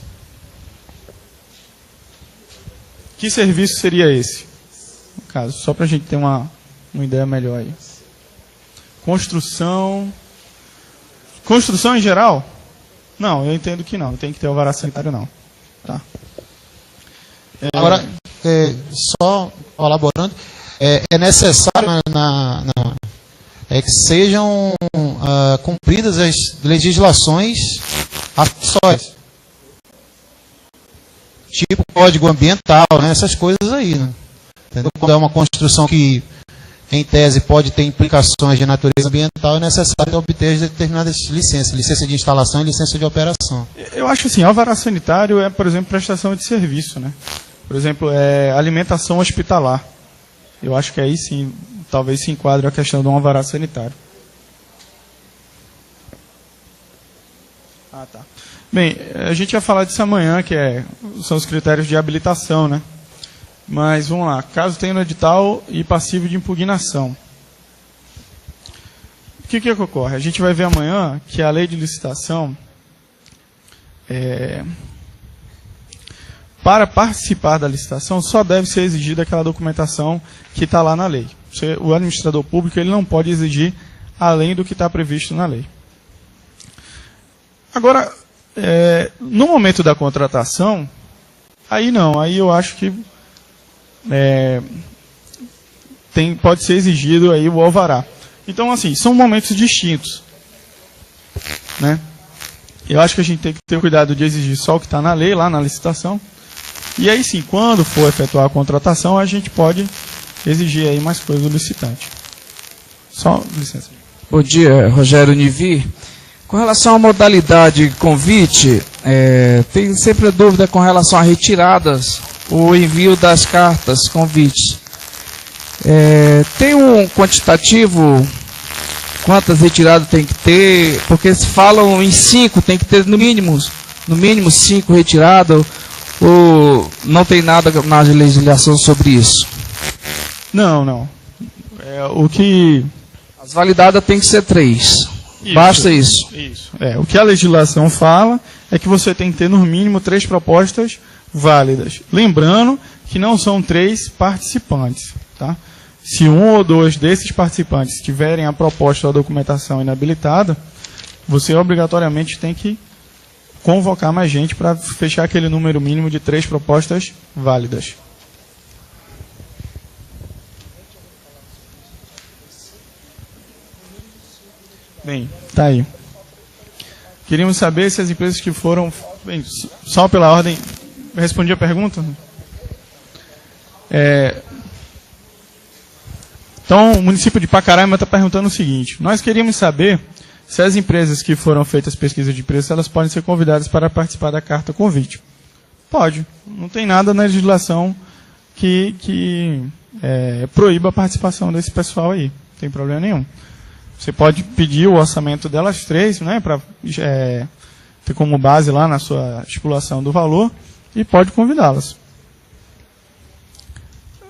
Que serviço seria esse? No caso, só para a gente ter uma ideia melhor aí. Construção. Construção em geral? Não, eu entendo que não. Tem que ter alvará sanitário, não. Tá. Agora, só colaborando, é necessário que sejam cumpridas as legislações acessórias. Tipo código ambiental, essas coisas aí. Entendeu? Quando é uma construção que, em tese, pode ter implicações de natureza ambiental, é necessário obter determinadas licenças. Licença de instalação e licença de operação. Eu acho assim, alvará sanitário é, por exemplo, prestação de serviço, Por exemplo, alimentação hospitalar. Eu acho que aí sim, talvez se enquadre a questão de um alvará sanitário. Tá. Bem, a gente vai falar disso amanhã, que são os critérios de habilitação, Mas vamos lá. Caso tenha no edital e passivo de impugnação. O que ocorre? A gente vai ver amanhã que a lei de licitação, para participar da licitação, só deve ser exigida aquela documentação que está lá na lei. O administrador público ele não pode exigir além do que está previsto na lei. Agora, no momento da contratação, aí não, aí eu acho que pode ser exigido aí o alvará. Então, assim, são momentos distintos, né? Eu acho que a gente tem que ter cuidado de exigir só o que está na lei, lá na licitação. E aí sim, quando for efetuar a contratação, a gente pode exigir aí mais coisas do licitante. Só licença. Bom dia, Rogério Nivi. Com relação à modalidade de convite, tem sempre a dúvida com relação a retiradas, o envio das cartas, convites. Tem um quantitativo, quantas retiradas tem que ter? Porque se falam em 5, tem que ter no mínimo 5 retiradas, ou não tem nada na legislação sobre isso? Não. O que... As validadas tem que ser 3. Basta isso. O que a legislação fala é que você tem que ter no mínimo 3 propostas válidas. Lembrando que não são 3 participantes, tá? Se 1 ou 2 desses participantes tiverem a proposta ou a documentação inabilitada, você obrigatoriamente tem que convocar mais gente para fechar aquele número mínimo de 3 propostas válidas. Bem, tá aí. Queríamos saber se as empresas que foram... Bem, só pela ordem... Respondi a pergunta? Então, o município de Pacaraima está perguntando o seguinte. Nós queríamos saber se as empresas que foram feitas pesquisa de preço, elas podem ser convidadas para participar da carta convite. Pode. Não tem nada na legislação que proíba a participação desse pessoal aí. Não tem problema nenhum. Você pode pedir o orçamento delas 3, né, para ter como base lá na sua estipulação do valor, e pode convidá-las.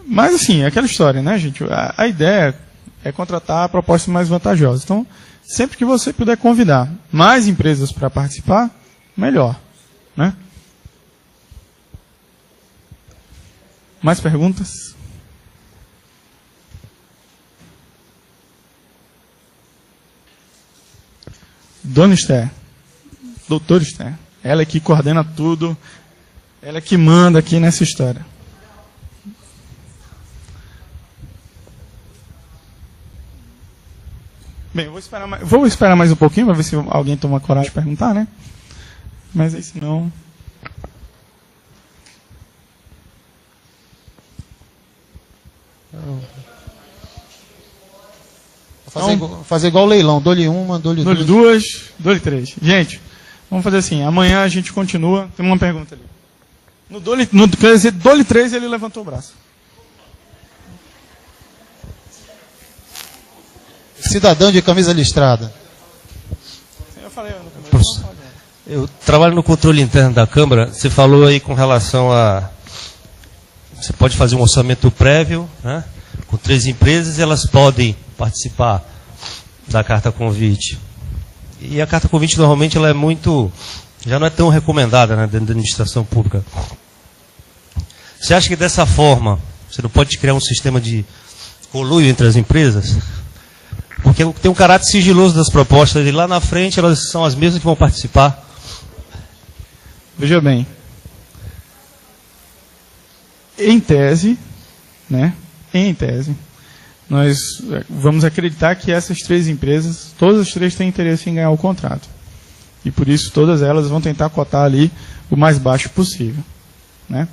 Mas, assim, é aquela história, né, gente? A ideia é contratar propostas mais vantajosas. Então, sempre que você puder convidar mais empresas para participar, melhor, né? Mais perguntas? Dona Esther, doutora Esther, ela é que coordena tudo, ela é que manda aqui nessa história. Bem, vou esperar mais um pouquinho para ver se alguém toma coragem de perguntar, né? Mas aí senão... Fazer igual o leilão, dou-lhe uma, dou-lhe duas, dou-lhe 3. Gente, vamos fazer assim, amanhã a gente continua. Tem uma pergunta ali. Quer dizer, dou-lhe 3 e ele levantou o braço. Cidadão de camisa listrada. Eu falei no começo. Eu trabalho no controle interno da Câmara. Você falou aí com relação a... Você pode fazer um orçamento prévio, né, com 3 empresas, e elas podem participar da carta convite. E a carta convite normalmente ela é já não é tão recomendada, né, dentro da administração pública. Você acha que dessa forma você não pode criar um sistema de conluio entre as empresas? Porque tem um caráter sigiloso das propostas, e lá na frente elas são as mesmas que vão participar. Veja bem, em tese, né, nós vamos acreditar que essas 3 empresas, todas as 3 têm interesse em ganhar o contrato. E por isso todas elas vão tentar cotar ali o mais baixo possível, né?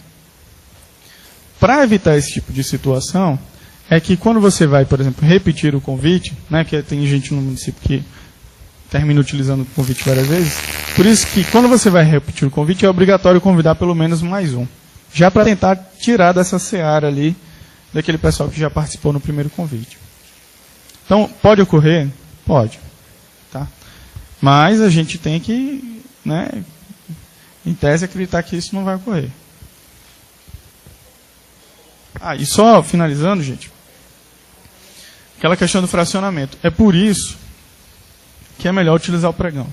Para evitar esse tipo de situação, é que quando você vai, por exemplo, repetir o convite, né, que tem gente no município que termina utilizando o convite várias vezes, por isso que quando você vai repetir o convite, é obrigatório convidar pelo menos mais um. Já para tentar tirar dessa seara ali, daquele pessoal que já participou no primeiro convite. Então, pode ocorrer? Pode. Tá? Mas a gente tem que, né, em tese, acreditar que isso não vai ocorrer. E só finalizando, gente, aquela questão do fracionamento. É por isso que é melhor utilizar o pregão.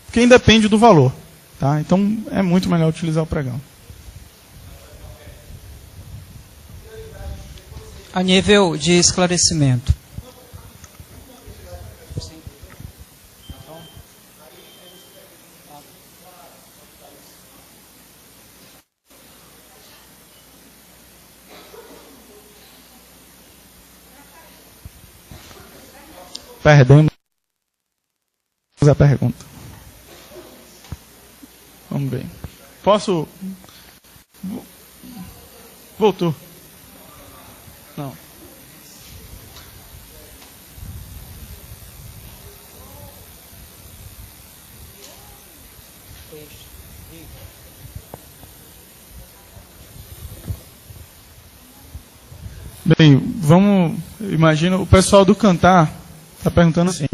Porque independe do valor. Tá? Então, é muito melhor utilizar o pregão. A nível de esclarecimento. Perdemos a pergunta. Vamos ver. Posso? Voltou. Não. Bem, vamos. Imagina o pessoal do Cantar está perguntando assim: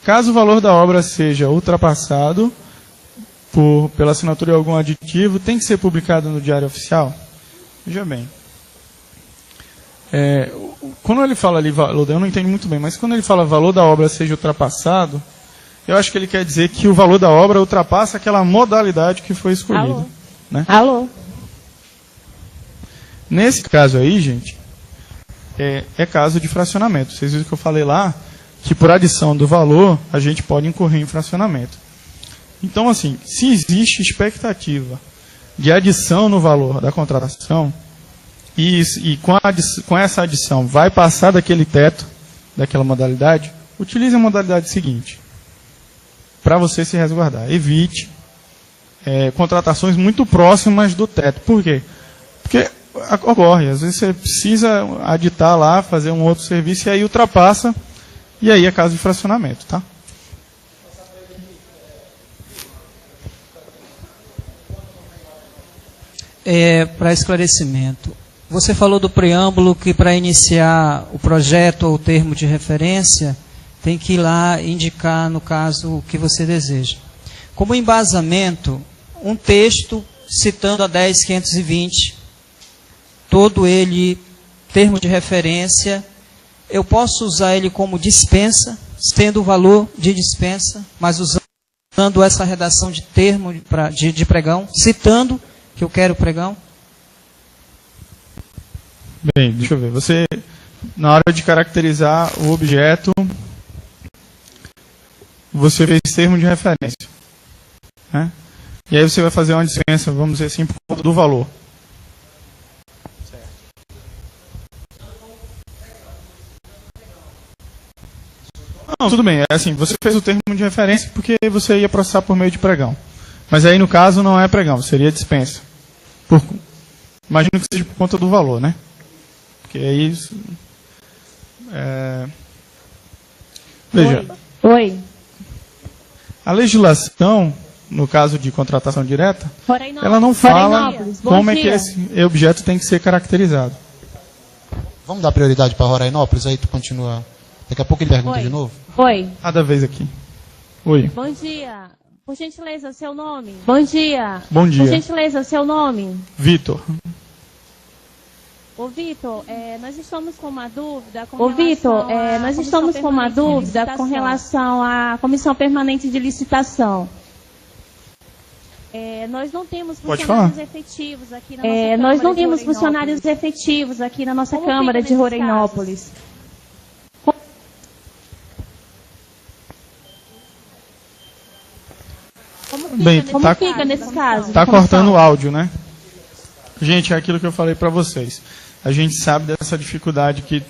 caso o valor da obra seja ultrapassado pela assinatura de algum aditivo, tem que ser publicado no Diário Oficial? Veja bem. Quando ele fala ali valor, eu não entendo muito bem, mas quando ele fala valor da obra seja ultrapassado, eu acho que ele quer dizer que o valor da obra ultrapassa aquela modalidade que foi escolhida. Alô? Né? Alô? Nesse caso aí, gente, é caso de fracionamento. Vocês viram que eu falei lá que por adição do valor a gente pode incorrer em fracionamento. Então, assim, se existe expectativa de adição no valor da contratação, e com essa adição vai passar daquele teto, daquela modalidade, utilize a modalidade seguinte, para você se resguardar. Evite contratações muito próximas do teto. Por quê? Porque ocorre, às vezes você precisa aditar lá, fazer um outro serviço, e aí ultrapassa, e aí é caso de fracionamento, tá? Para esclarecimento, você falou do preâmbulo que para iniciar o projeto ou o termo de referência, tem que ir lá indicar, no caso, o que você deseja. Como embasamento, um texto citando a 10.520, todo ele, termo de referência, eu posso usar ele como dispensa, tendo o valor de dispensa, mas usando essa redação de termo de pregão, citando que eu quero pregão? Bem, deixa eu ver. Você, na hora de caracterizar o objeto, você fez termo de referência. Né? E aí você vai fazer uma dispensa, vamos dizer assim, por conta do valor. Não, tudo bem. É assim, você fez o termo de referência porque você ia processar por meio de pregão. Mas aí, no caso, não é pregão, seria dispensa. Imagino que seja por conta do valor, né? Porque aí... Veja. Oi. A legislação, no caso de contratação direta, ela não fala como é que esse objeto tem que ser caracterizado. Vamos dar prioridade para Rorainópolis, aí tu continua. Daqui a pouco ele pergunta de novo. Oi. Cada vez aqui. Oi. Bom dia. Por gentileza, seu nome? Bom dia. Bom dia. Por gentileza, seu nome? Vitor. Ô, Vitor, nós estamos com uma dúvida com relação à Comissão Permanente de Licitação. Nós não temos funcionários efetivos aqui na nossa Câmara. Nós não temos funcionários efetivos aqui na nossa Câmara de Rorainópolis. Como fica nesse caso? Está cortando o áudio, né? Gente, é aquilo que eu falei para vocês. A gente sabe dessa dificuldade que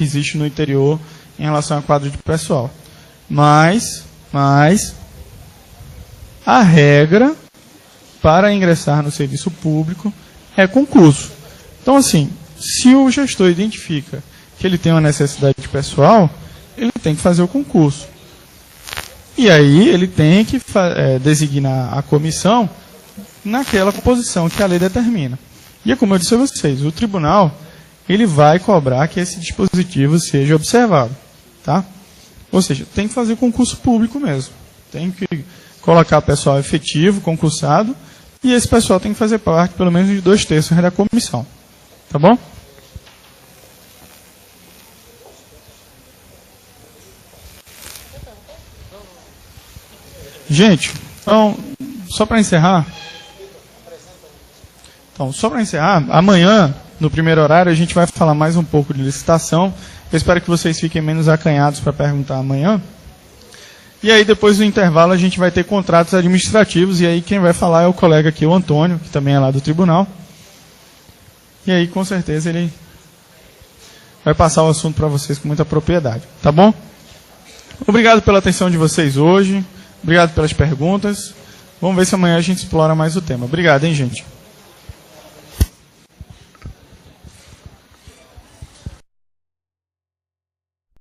existe no interior em relação a quadro de pessoal. Mas a regra para ingressar no serviço público é concurso. Então, assim, se o gestor identifica que ele tem uma necessidade de pessoal, ele tem que fazer o concurso. E aí ele tem que designar a comissão naquela composição que a lei determina. E é como eu disse a vocês, o tribunal ele vai cobrar que esse dispositivo seja observado. Tá? Ou seja, tem que fazer concurso público mesmo. Tem que colocar pessoal efetivo, concursado, e esse pessoal tem que fazer parte, pelo menos, de 2/3 da comissão. Tá bom? Gente, então, só para encerrar, amanhã, no primeiro horário, a gente vai falar mais um pouco de licitação. Eu espero que vocês fiquem menos acanhados para perguntar amanhã. E aí, depois do intervalo, a gente vai ter contratos administrativos, e aí quem vai falar é o colega aqui, o Antônio, que também é lá do tribunal. E aí, com certeza, ele vai passar o assunto para vocês com muita propriedade. Tá bom? Obrigado pela atenção de vocês hoje. Obrigado pelas perguntas. Vamos ver se amanhã a gente explora mais o tema. Obrigado, hein, gente?